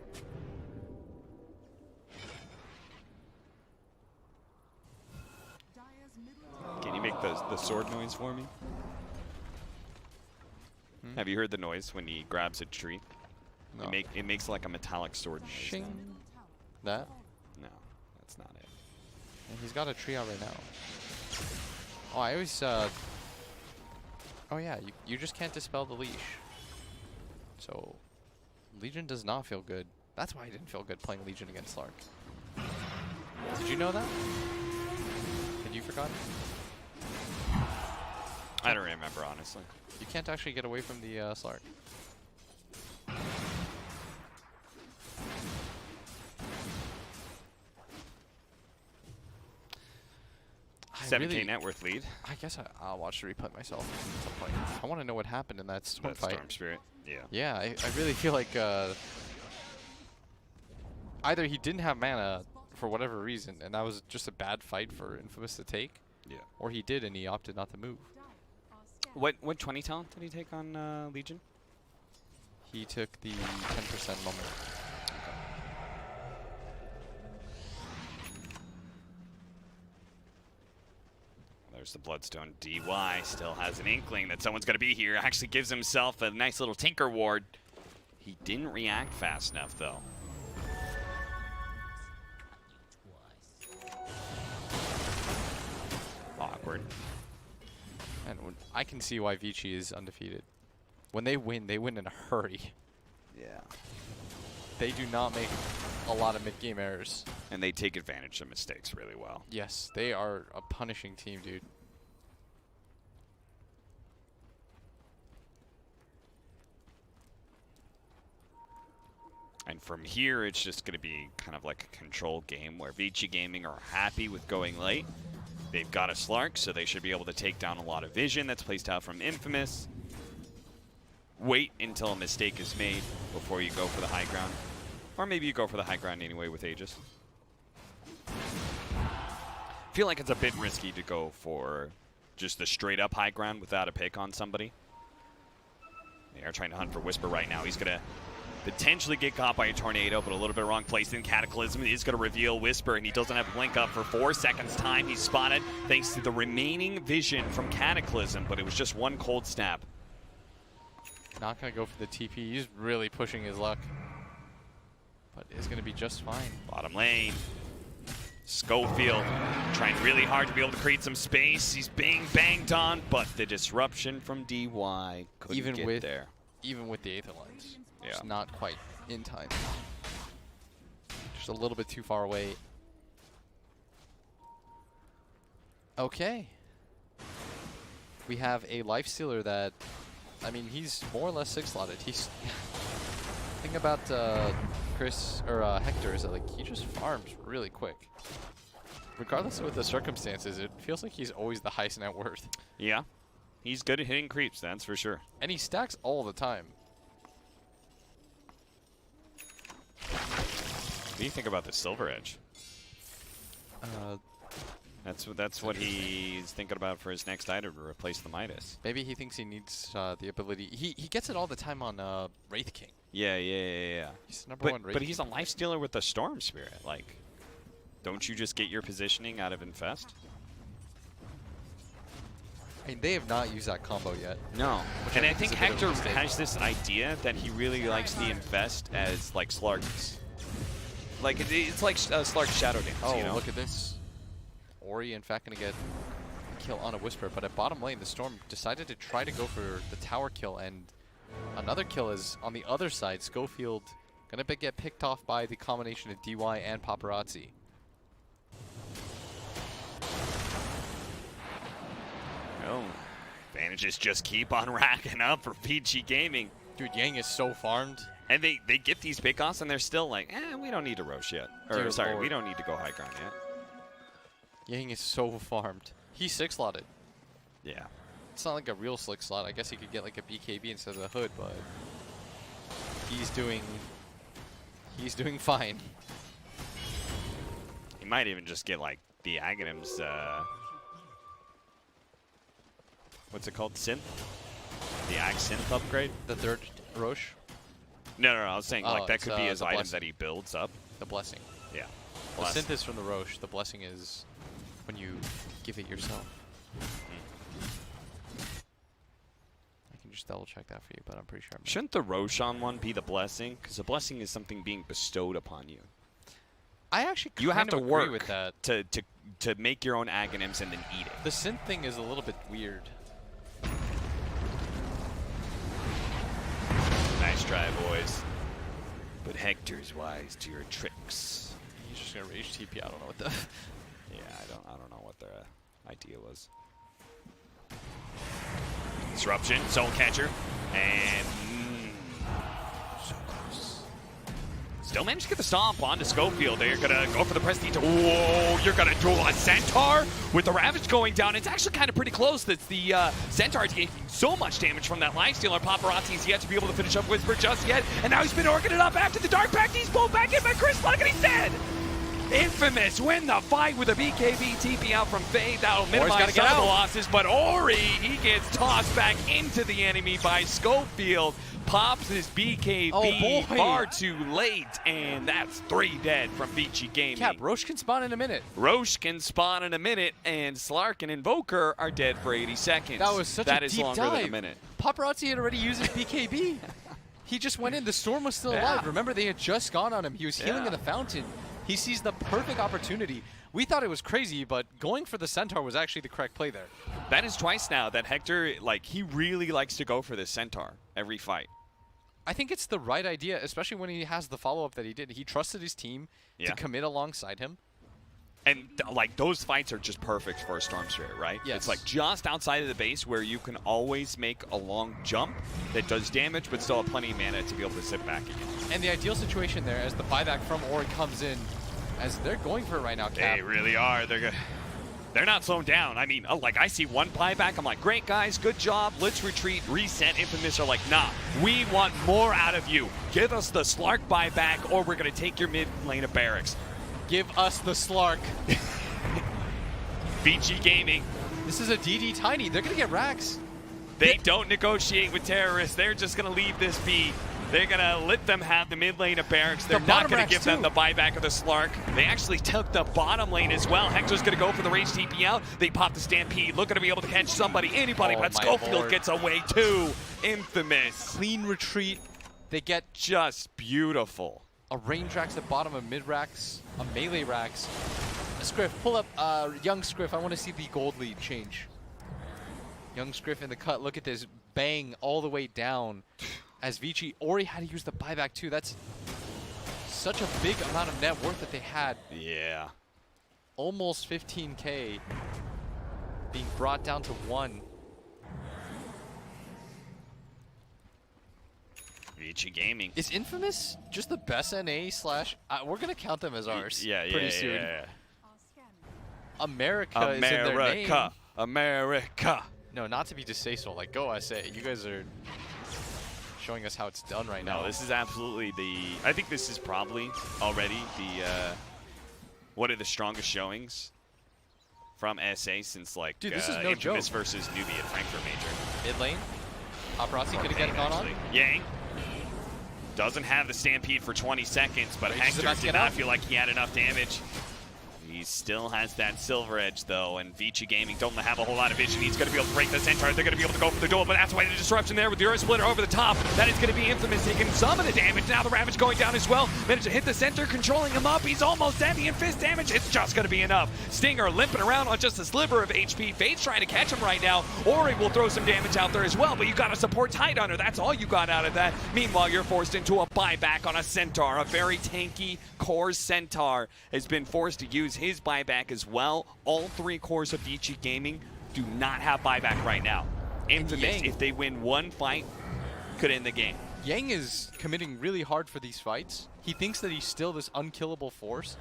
Can you make the sword noise for me? Have you heard the noise when he grabs a tree? No. It makes like a metallic sword noise. Shing. That? No, that's not it. And he's got a tree out right now. Oh, I always, oh yeah, you just can't dispel the leash. So, Legion does not feel good. That's why I didn't feel good playing Legion against Slark. Did you know that? Had you forgotten? I don't remember, honestly. You can't actually get away from the Slark. 17 net worth lead. I guess I'll watch the replay myself at some point. I want to know what happened in that Storm fight. Storm Spirit, yeah. Yeah, I really feel like either he didn't have mana for whatever reason, and that was just a bad fight for Infamous to take, yeah, or he did and he opted not to move. What 20 talent did he take on Legion? He took the 10% moment. There's the Bloodstone. DY still has an inkling that someone's going to be here. Actually gives himself a nice little Tinker Ward. He didn't react fast enough, though. Awkward. And I can see why Vici is undefeated. When they win in a hurry. Yeah. They do not make a lot of mid-game errors. And they take advantage of mistakes really well. Yes, they are a punishing team, dude. And from here, it's just going to be kind of like a control game where Vici Gaming are happy with going late. They've got a Slark, so they should be able to take down a lot of vision that's placed out from Infamous. Wait until a mistake is made before you go for the high ground. Or maybe you go for the high ground anyway with Aegis. I feel like it's a bit risky to go for just the straight up high ground without a pick on somebody. They are trying to hunt for Whisper right now. He's going to potentially get caught by a tornado, but a little bit wrong place in Cataclysm. Is going to reveal Whisper, and he doesn't have Blink up for 4 seconds time. He's spotted thanks to the remaining vision from Cataclysm, but it was just one cold snap. Not going to go for the TP. He's really pushing his luck. But it's going to be just fine. Bottom lane. Schofield trying really hard to be able to create some space. He's being banged on, but the disruption from DY couldn't get there. Even with the Aether lines. Yeah. It's not quite in time. Just a little bit too far away. Okay. We have a Lifestealer that, I mean, he's more or less 6-slotted. He's the thing about Hector is that, like, he just farms really quick. Regardless of what the circumstances, it feels like he's always the highest net worth. Yeah. He's good at hitting creeps, that's for sure. And he stacks all the time. What do you think about the Silver Edge? That's what he's thinking about for his next item to replace the Midas. Maybe he thinks he needs the ability. He gets it all the time on Wraith King. Yeah. He's the number one Wraith But he's a King. life stealer with the Storm Spirit. Like, don't you just get your positioning out of Infest? I mean, they have not used that combo yet. No. And I think is a bit of a Hector mistake. has this idea that he really likes the Infest as like Slark's. Like it's like Slark's Shadow Dance. Oh, you know? look at this. Ori, in fact, going to get a kill on a Whisper, but at bottom lane, the Storm decided to try to go for the tower kill, and another kill is on the other side. Schofield going to get picked off by the combination of DY and Paparazzi. Oh, advantages just keep on racking up for PG Gaming. Dude, Yang is so farmed. And they get these pickoffs and they're still like, we don't need to roast yet. Or Dear sorry, Lord. we don't need to go high ground yet. Yang is so farmed. He's 6-slotted. Yeah. It's not like a real slick slot. I guess he could get like a BKB instead of the hood, but he's doing fine. He might even just get like the Aghanim's, what's it called? Synth? The Ag Synth upgrade? The third Roche, No, I was saying like that it's, could be his the item blessing. that he builds up. the blessing. Yeah. The Bless. synth is from the Roche. The blessing is when you give it yourself. I can just double check that for you, but I'm pretty sure I'm Shouldn't the Roshan one be the blessing? Because the blessing is something being bestowed upon you. I actually You have kind to of agree work with that. to make your own Aghanims and then eat it. The synth thing is a little bit weird. Nice try, boys. But Hector's wise to your tricks. He's just gonna rage TP. I don't know what the. Yeah, I don't know what their idea was. Disruption, Soul Catcher, and so close. Still managed to get the stomp onto Schofield. They're gonna go for the prestige. Whoa, you're gonna duel a Centaur with the Ravage going down. It's actually kind of pretty close. That's the Centaur taking so much damage from that lifestealer. Paparazzi's yet to be able to finish up Whisper just yet, and now he's been orking it up after the Dark Pact. He's pulled back in by Chris Luck, and he's dead. Infamous win the fight with a BKB TP out from Fade. That'll minimize gotta some get of the out. losses, but Ori, he gets tossed back into the enemy by Schofield. Pops his BKB Oh, boy. far too late, and that's 3 dead from Vici Gaming. Cap, Roche can spawn in a minute. Roche can spawn in a minute, and Slark and Invoker are dead for 80 seconds. That was such That a is deep longer dive. than a minute. Paparazzi had already used his BKB. He just went in. The Storm was still Yeah. alive. Remember, they had just gone on him. He was healing Yeah. in the fountain. He sees the perfect opportunity. We thought it was crazy, but going for the Centaur was actually the correct play there. That is twice now that Hector, like, he really likes to go for this Centaur every fight. I think it's the right idea, especially when he has the follow-up that he did. He trusted his team Yeah. to commit alongside him. And like those fights are just perfect for a Storm Spirit, right? Yes. It's like just outside of the base where you can always make a long jump that does damage but still have plenty of mana to be able to sit back again. And the ideal situation there, as the buyback from Ori comes in, as they're going for it right now, Cap. They really are. They're not slowing down. I mean, like I see one buyback, I'm like, great guys, good job. Let's retreat, reset. Infamous are like, nah, we want more out of you. Give us the Slark buyback, or we're gonna take your mid lane of barracks. Give us the Slark. VG Gaming, This is a DD Tiny. They're going to get racks. they don't negotiate with terrorists. They're just gonna leave this be. They're gonna let them have the mid lane of barracks. They're The not bottom gonna racks give them too. the buyback of the Slark. They actually took the bottom lane as well. Hector's gonna go for the rage TP out. They pop the Stampede, looking to be able to catch somebody, anybody, Oh but my Schofield lord. gets away too. Infamous. Clean retreat. They get Just beautiful. a range racks at bottom of mid racks, a melee racks. Scriff, pull up young Scriff. I want to see the gold lead change. Young Scriff in the cut. Look at this bang all the way down. As Vici Ori had to use the buyback too. That's such a big amount of net worth that they had. Yeah. Almost 15K being brought down to 1. Vici Gaming. Is Infamous just the best NA slash? We're gonna count them as ours. Yeah, pretty soon. America is in their name. America. America. No, not to be distasteful. Like, go SA. You guys are showing us how it's done right now. No, this is absolutely I think this is probably already one of the strongest showings from SA since like Dude, this is no Infamous joke. versus Newbie at Frankfurt Major. Mid lane. Paparazzi could have gone on. Yang doesn't have the Stampede for 20 seconds, but He's about Hector to did get not out. feel like he had enough damage. He still has that Silver Edge, though, and Vici Gaming don't have a whole lot of vision. He's going to be able to break the center. They're going to be able to go for the duel, but that's why the disruption there with the Earth Splitter over the top. That is going to be Infamous taking some of the damage. Now the Ravage going down as well. Managed to hit the center, controlling him up. He's almost dead. The Infist damage, it's just going to be enough. Stinger limping around on just a sliver of HP. Fade's trying to catch him right now. Ori will throw some damage out there as well, but you got to support Tidehunter. That's all you got out of that. Meanwhile, you're forced into a buyback on a Centaur. A very tanky core Centaur has been forced to use his buyback as well. All 3 cores of Vici Gaming do not have buyback right now. Infamous, Yang, if they win one fight, could end the game. Yang is committing really hard for these fights. He thinks that he's still this unkillable force.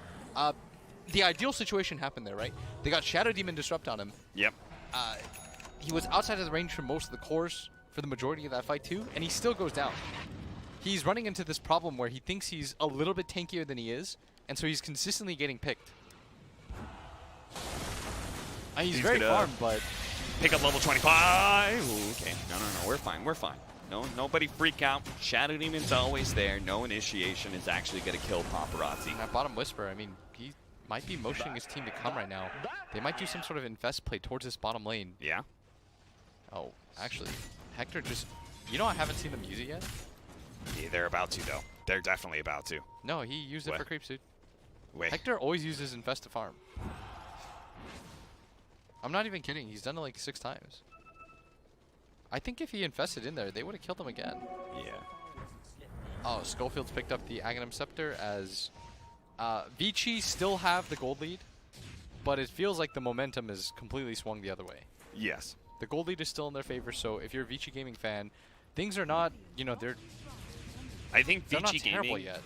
The ideal situation happened there, right? They got Shadow Demon Disrupt on him. Yep. He was outside of the range for most of the cores for the majority of that fight too, and he still goes down. He's running into this problem where he thinks he's a little bit tankier than he is, and so he's consistently getting picked. He's very farmed, but pick up level 25. Ooh, okay. No. We're fine. We're fine. No, nobody freak out. Shadow Demon's always there. No initiation is actually going to kill Paparazzi. that bottom Whisper, I mean, he might be motioning his team to come right now. They might do some sort of infest play towards this bottom lane. Yeah. Oh, actually, Hector just... You know I haven't seen them use it yet? Yeah, they're about to, though. They're definitely about to. No, he used it What? for creep suit. Wait. Hector always uses infest to farm. I'm not even kidding. He's done it like 6 times. I think if he infested in there, they would have killed him again. Yeah. Oh, Schofield's picked up the Aghanim Scepter as Vici still have the gold lead, but it feels like the momentum is completely swung the other way. Yes. The gold lead is still in their favor, so if you're a Vici Gaming fan, things are not, you know, they're I think not Vici terrible Gaming yet.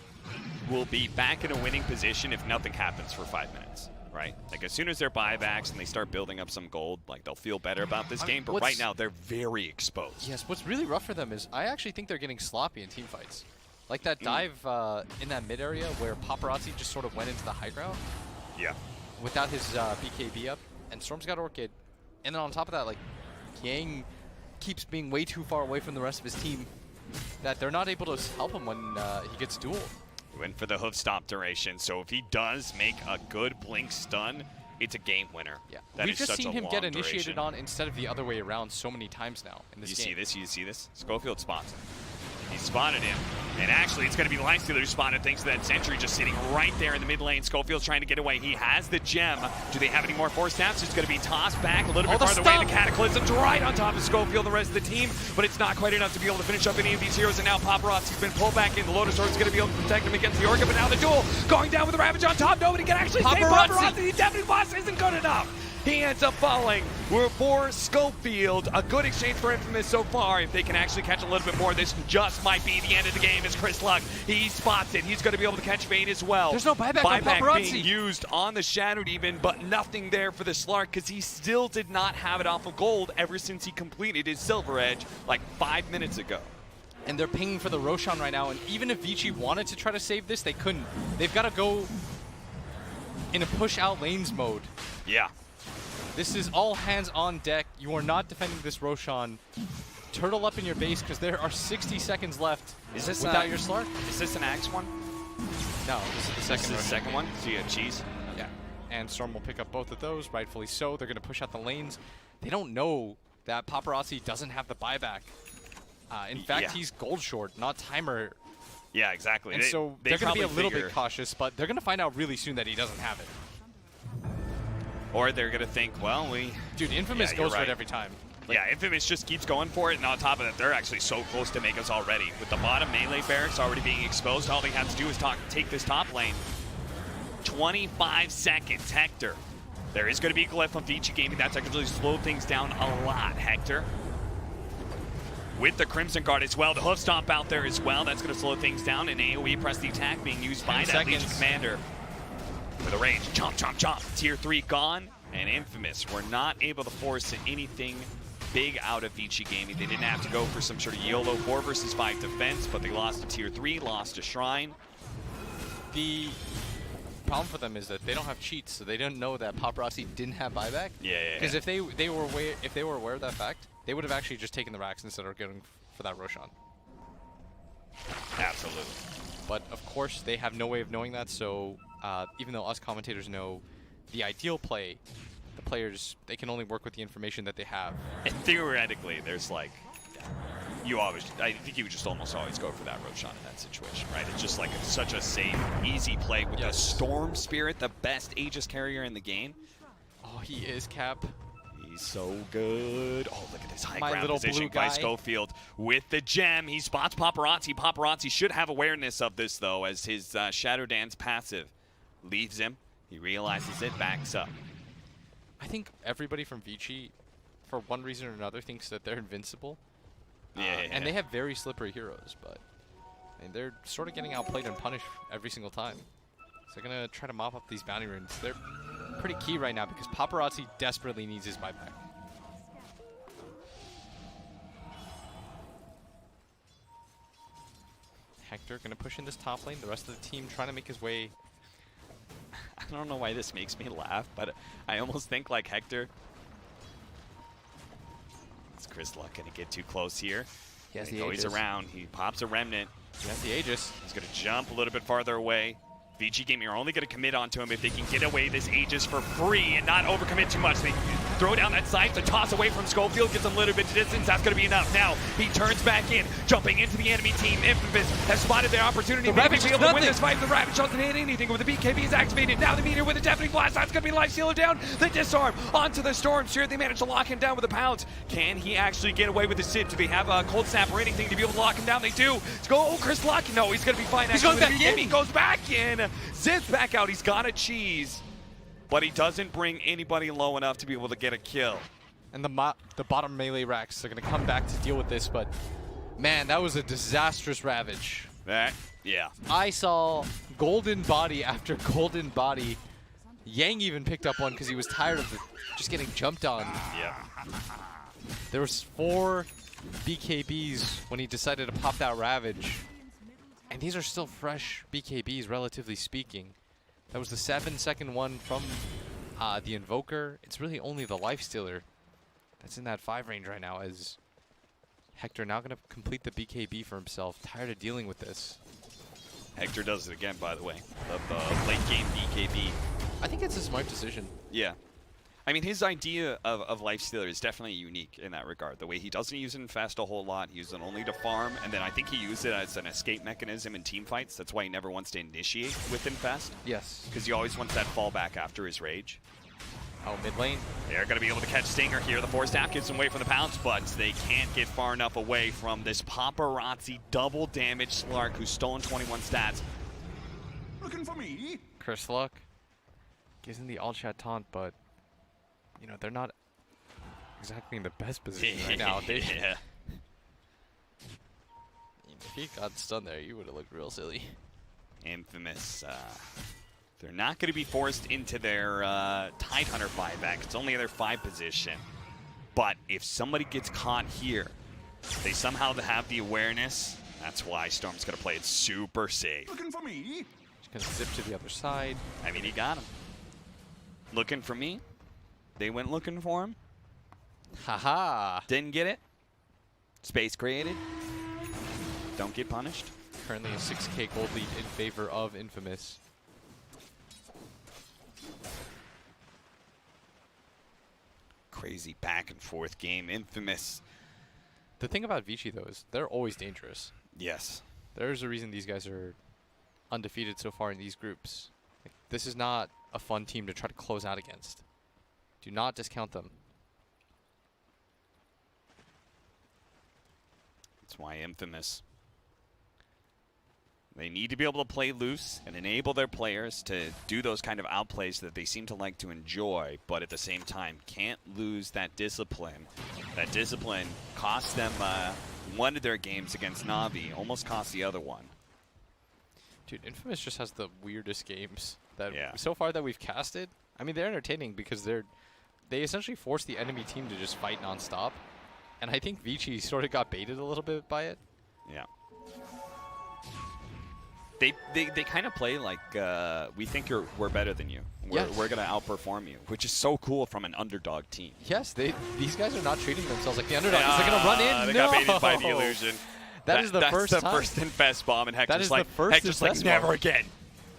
will be back in a winning position if nothing happens for 5 minutes, right? Like, as soon as their buybacks and they start building up some gold, like, they'll feel better about this game, but right now they're very exposed. Yes, what's really rough for them is I actually think they're getting sloppy in team fights. Like that dive in that mid area where Paparazzi just sort of went into the high ground Yeah. without his BKB up, and Storm's got Orchid, and then on top of that, like, Yang keeps being way too far away from the rest of his team that they're not able to help him when he gets dueled. Went for the hoof stop duration, so if he does make a good blink stun, it's a game winner. Yeah, That we've is just such seen a him long get initiated duration. on instead of the other way around so many times now in this You game. see this? You see this? Schofield spots him. He spotted him. And actually, it's going to be Lifestealer who spotted thanks to that sentry just sitting right there in the mid lane. Schofield's trying to get away. He has the gem. Do they have any more force snaps? It's going to be tossed back a little bit farther away. The Cataclysm's right on top of Schofield and the rest of the team, but it's not quite enough to be able to finish up any of these heroes. And now Paparazzi's been pulled back in. The Lotus Sword's going to be able to protect him against the Orca, but now the duel going down with the Ravage on top. Nobody can actually save Paparazzi. The Deafening Blast isn't good enough. He ends up falling. We're for Schofield. A good exchange for Infamous so far. If they can actually catch a little bit more, this just might be the end of the game as Chris Luck. He spots it. He's going to be able to catch Fade as well. There's no buyback on Paparazzi. Being used on the Shadow Demon, but nothing there for the Slark because he still did not have it off of gold ever since he completed his Silver Edge like 5 minutes ago. And they're pinging for the Roshan right now, and even if Vici wanted to try to save this, they couldn't. They've got to go in a push out lanes mode. Yeah. This is all hands on deck. You are not defending this Roshan. Turtle up in your base because there are 60 seconds left without your Slark. Is this an Axe one? No, this is the second This is the second one? So you got cheese? Yeah, and Storm will pick up both of those, rightfully so. They're going to push out the lanes. They don't know that Paparazzi doesn't have the buyback. In fact, he's gold short, not timer. Yeah, exactly. And so they're going to be a little bit cautious, but they're going to find out really soon that he doesn't have it. Or they're going to think, well, Dude, Infamous goes for it every time. Like, yeah, Infamous just keeps going for it, and on top of that, they're actually so close to make us already. With the bottom melee barracks already being exposed, all they have to do is take this top lane. 25 seconds, Hector. There is going to be a glyph on Vici Gaming. That's going to really slow things down a lot, Hector. With the Crimson Guard as well, the hoof stomp out there as well. That's going to slow things down, and AoE press the attack being used by that Legion Commander. With a range, chomp, chomp, chomp. Tier 3 gone, and Infamous were not able to force anything big out of Vici Gaming. They didn't have to go for some sort of YOLO 4 versus 5 defense, but they lost to Tier 3, lost to Shrine. The problem for them is that they don't have cheats, so they don't know that Paparazzi didn't have buyback. Yeah. Because if they were aware of that fact, they would have actually just taken the racks instead of going for that Roshan. Absolutely. But of course, they have no way of knowing that. So even though us commentators know the ideal play, the players, they can only work with the information that they have. And theoretically, there's like, I think you would just almost always go for that Roshan in that situation, right? It's just like such a safe, easy play with the Storm Spirit, the best Aegis carrier in the game. Oh, he is, Cap. He's so good. Oh, look at this high My ground little position blue by guy. Schofield with the gem. He spots Paparazzi. Paparazzi should have awareness of this, though, as his Shadow Dance passive leaves him. He realizes it, backs up. I think everybody from Vici, for one reason or another, thinks that they're invincible. And they have very slippery heroes, but I mean, they're sort of getting outplayed and punished every single time. So they're going to try to mop up these bounty runes. They're pretty key right now because Paparazzi desperately needs his buyback. Hector going to push in this top lane. The rest of the team trying to make his way. I don't know why this makes me laugh, but I almost think like Hector. Is Chris Luck going to get too close here? He has He the goes Aegis. around. He pops a Remnant. He has the Aegis. He's going to jump a little bit farther away. VG Gaming are only going to commit onto him if they can get away this Aegis for free and not overcommit too much. They throw down that scythe, the toss away from Schofield, gets a little bit of distance. That's going to be enough. Now he turns back in, jumping into the enemy team. Infamous has spotted their opportunity. The Maybe Ravage be is able to win nothing. this fight. The Ravage doesn't hit anything with the BKB is activated. Now the meter with a deafening blast. That's going to be Lifestealer down. The disarm onto the Storm Spirit. They manage to lock him down with a pounce. Can he actually get away with the Sid? Do they have a cold snap or anything to be able to lock him down? They do. Let's go. Oh, Chris Luck. No, he's going to be fine. He's actually, going with back the BKB. in. Goes back in. Zips back out. He's got a cheese. But he doesn't bring anybody low enough to be able to get a kill. And the bottom melee racks are going to come back to deal with this, but man, that was a disastrous Ravage. Yeah. I saw golden body after golden body. Yang even picked up one because he was tired of just getting jumped on. Yeah. There was 4 BKBs when he decided to pop that Ravage. And these are still fresh BKBs, relatively speaking. That was the 7-second one from the Invoker. It's really only the Lifestealer that's in that 5 range right now, as Hector now going to complete the BKB for himself. Tired of dealing with this. Hector does it again, by the way. The late game BKB. I think it's a smart decision. Yeah. I mean, his idea of Lifestealer is definitely unique in that regard. The way he doesn't use it in Fast a whole lot. He uses it only to farm, and then I think he used it as an escape mechanism in team fights. That's why he never wants to initiate with Infast. Yes. Because he always wants that fallback after his rage. Oh, mid lane. They're going to be able to catch Stinger here. The Force Staff gets him away from the pounce, but they can't get far enough away from this Paparazzi double damage Slark who's stolen 21 stats. Looking for me? Chris Luck gives him the all chat taunt, but you know, they're not exactly in the best position right now. Yeah. If he got stunned there, you would have looked real silly. Infamous. They're not going to be forced into their Tidehunter buyback. It's only their 5 position. But if somebody gets caught here, they somehow have the awareness. That's why Storm's going to play it super safe. Looking for me? Just gonna zip to the other side. I mean, he got him. Looking for me. They went looking for him. Haha. Didn't get it. Space created. Don't get punished. Currently a 6k gold lead in favor of Infamous. Crazy back and forth game. Infamous. The thing about Vici though is they're always dangerous. Yes. There's a reason these guys are undefeated so far in these groups. Like, this is not a fun team to try to close out against. Do not discount them. That's why Infamous. They need to be able to play loose and enable their players to do those kind of outplays that they seem to like to enjoy, but at the same time can't lose that discipline. That discipline cost them one of their games against Na'Vi, almost cost the other one. Dude, Infamous just has the weirdest games that Yeah. so far that we've casted. I mean, they're entertaining because they essentially force the enemy team to just fight nonstop. And I think Vici sort of got baited a little bit by it. Yeah. They kind of play like we think we're better than you. We're gonna outperform you, which is so cool from an underdog team. Yes, these guys are not treating themselves like the underdogs. They're gonna run in. They No! got baited by the illusion. That's the first time. That's the first infest bomb, and Hector's like, never again.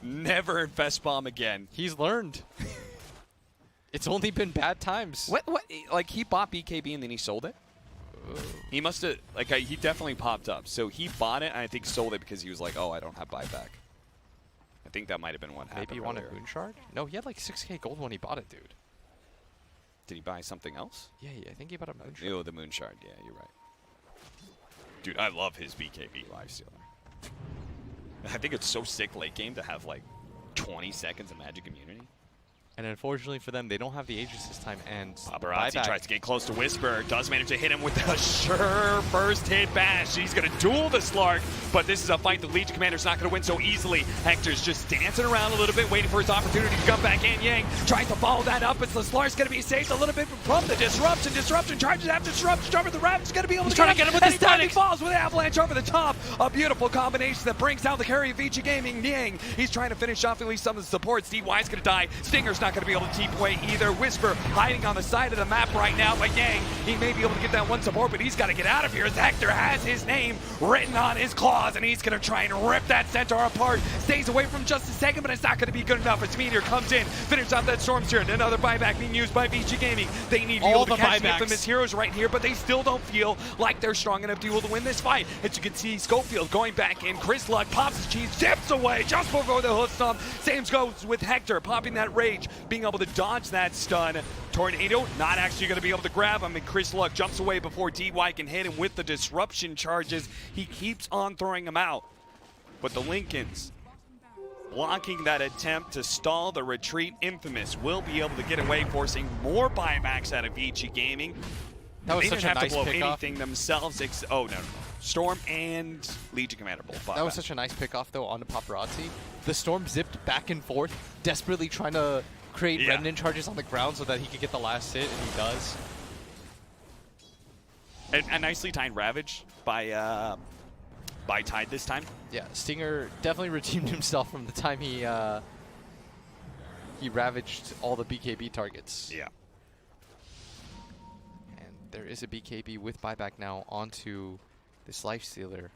Never infest bomb again. He's learned. It's only been bad times. What? Like, he bought BKB and then he sold it? He must have, like, he definitely popped up. So he bought it and I think sold it because he was like, oh, I don't have buyback. I think that might have been what happened. Maybe he wanted Moon Shard? No, he had like 6k gold when he bought it, dude. Did he buy something else? Yeah, I think he bought a Moon Shard. Oh, the Moon Shard. Yeah, you're right. Dude, I love his BKB lifestealer. I think it's so sick late game to have like 20 seconds of magic immunity. And unfortunately for them, they don't have the Aegis this time, and Paparazzi tries to get close to Whisper, does manage to hit him with a sure first hit bash. He's going to duel the Slark, but this is a fight the Legion Commander's not going to win so easily. Hector's just dancing around a little bit, waiting for his opportunity to come back in. Yang tries to follow that up, as the Slark's going to be saved a little bit from the disruption. Disruption charges after disruption. Trevor the Ravage is going to be able to get him with the static. He falls with an avalanche over the top. A beautiful combination that brings down the carry of Vici Gaming. Yang, he's trying to finish off at least some of the supports. DY's going to die. Stinger's not going to be able to keep away either. Whisper hiding on the side of the map right now, but Yang, he may be able to get that one support, but he's got to get out of here as Hector has his name written on his claws, and he's going to try and rip that Centaur apart. Stays away from just a second, but it's not going to be good enough as Meteor comes in, finishes off that Storm Spirit. Another buyback being used by Vici Gaming. They need to be able to catch the infamous heroes right here, but they still don't feel like they're strong enough to be able to win this fight. As you can see, Schofield going back in. Chris Luck pops his cheese, dips away just before the hook stomp. Same goes with Hector, popping that rage, being able to dodge that stun. Tornado not actually going to be able to grab him, and Chris Luck jumps away before DY can hit him with the disruption charges. He keeps on throwing him out, but the Lincolns blocking that attempt to stall the retreat. Infamous will be able to get away, forcing more buybacks out of Vici Gaming. That was they such didn't a have nice to blow pickoff. anything themselves. Oh, no. Storm and Legion Commander both bought That was such a nice pickoff, though, on the Paparazzi. The Storm zipped back and forth, desperately trying to create remnant charges on the ground so that he could get the last hit, and he does. A nicely timed Ravage by Tide this time. Yeah, Stinger definitely redeemed himself from the time he ravaged all the BKB targets. Yeah. And there is a BKB with buyback now onto this Lifestealer.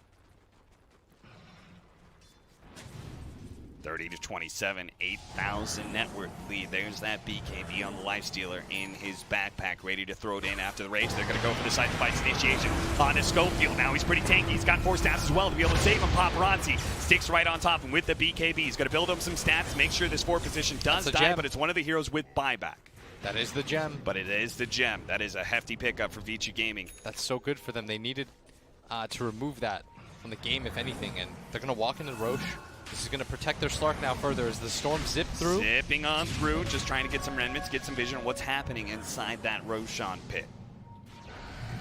30-27, 8,000 net worth lead. There's that BKB on the Lifestealer in his backpack, ready to throw it in after the rage. They're going to go for the side fights initiation on his Schofield. Now he's pretty tanky. He's got 4 stats as well to be able to save him. Paparazzi sticks right on top, and with the BKB, he's going to build up some stats, make sure this 4 position does die, gem. but it's one of the heroes with buyback. That is the gem. But it is the gem. That is a hefty pickup for Vici Gaming. That's so good for them. They needed to remove that from the game, if anything, and they're going to walk into Roche. This is going to protect their Slark now further as the Storm zip through. Zipping on through, just trying to get some remnants, get some vision on what's happening inside that Roshan pit.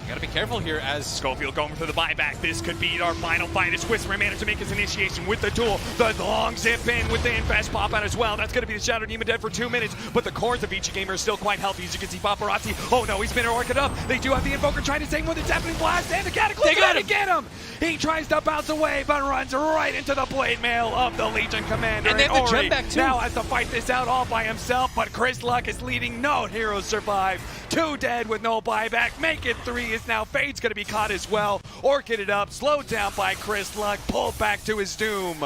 You got to be careful here as Schofield going for the buyback. This could be our final fight as Whisper managed to make his initiation with the duel. The long zip in with the infest pop out as well. That's going to be the Shattered Demon dead for 2 minutes, but the cores of Vici Gamer are still quite healthy. As you can see, Paparazzi, oh no, he's been orchid up. They do have the Invoker trying to save him with the Deafening Blast, and the Cataclysm to get him. He tries to bounce away, but runs right into the blade mail of the Legion Commander. And then the gem back too. Now has to fight this out all by himself, but Chris Luck is leading. No heroes survive. 2 dead with no buyback. Make it 3 is now Fade's going to be caught as well. Orchided up, slowed down by Chris Luck, pulled back to his doom.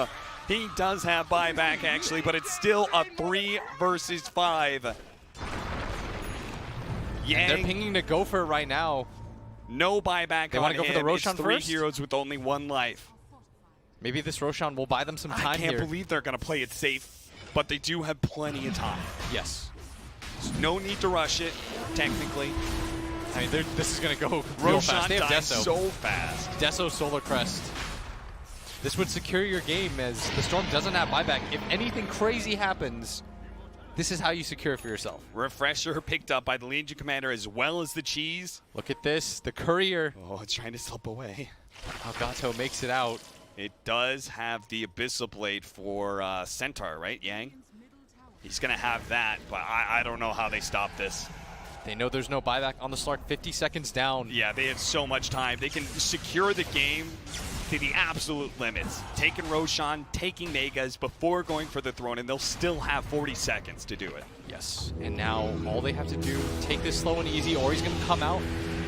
He does have buyback actually, but it's still a 3 versus 5. Yang, they're pinging to go for it right now. no buyback. They want to go for the Roshan it's 3 first? heroes with only 1 life. Maybe this Roshan will buy them some time here. I can't believe they're going to play it safe, but they do have plenty of time. Yes. No need to rush it, technically. I mean, this is going to go real fast. Roshan They have dies Deso. so fast. Deso Solar Crest. This would secure your game as the Storm doesn't have buyback. If anything crazy happens, this is how you secure it for yourself. Refresher picked up by the Legion Commander as well as the cheese. Look at this. The Courier. Oh, it's trying to slip away. Elgato makes it out. It does have the Abyssal Blade for Centaur, right, Yang? He's going to have that, but I don't know how they stop this. They know there's no buyback on the Slark. 50 seconds down. Yeah, they have so much time. They can secure the game to the absolute limits, taking Roshan, taking Megas before going for the throne, and they'll still have 40 seconds to do it. Yes, and now all they have to do, take this slow and easy, or he's going to come out,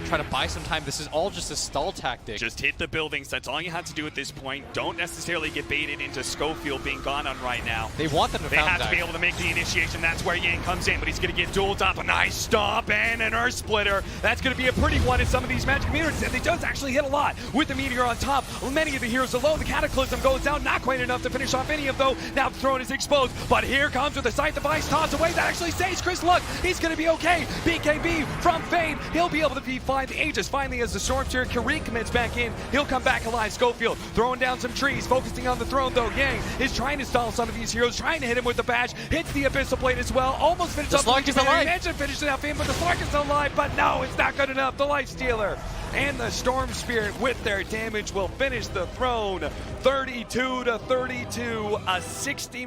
try to buy some time. This is all just a stall tactic. Just hit the buildings. That's all you have to do at this point. Don't necessarily get baited into Schofield being gone on right now. They want them to They have to be able to make the initiation. That's where Yang comes in, but he's going to get dueled up. A nice stomp and an Earth Splitter. That's going to be a pretty one in some of these magic meteors, and they does actually hit a lot with the meteor on top. Many of the heroes are low. The Cataclysm goes down. Not quite enough to finish off any of those. Now the throne is exposed, but here comes with the Sight Device tossed away. That actually saves Chris Luck. He's going to be okay. BKB from Fade. He'll be able to be fine. The Aegis finally, as the Storm Spirit recommits back in, he'll come back alive. Schofield throwing down some trees, focusing on the throne though. Yang is trying to stall some of these heroes, trying to hit him with the bash. Hits the Abyssal Blade as well. Almost finished The up Slark the is alive. Mansion finished enough in, but the Slark is alive. But no, it's not good enough. The Life Stealer and the Storm Spirit with their damage will finish the throne 32-32, a 60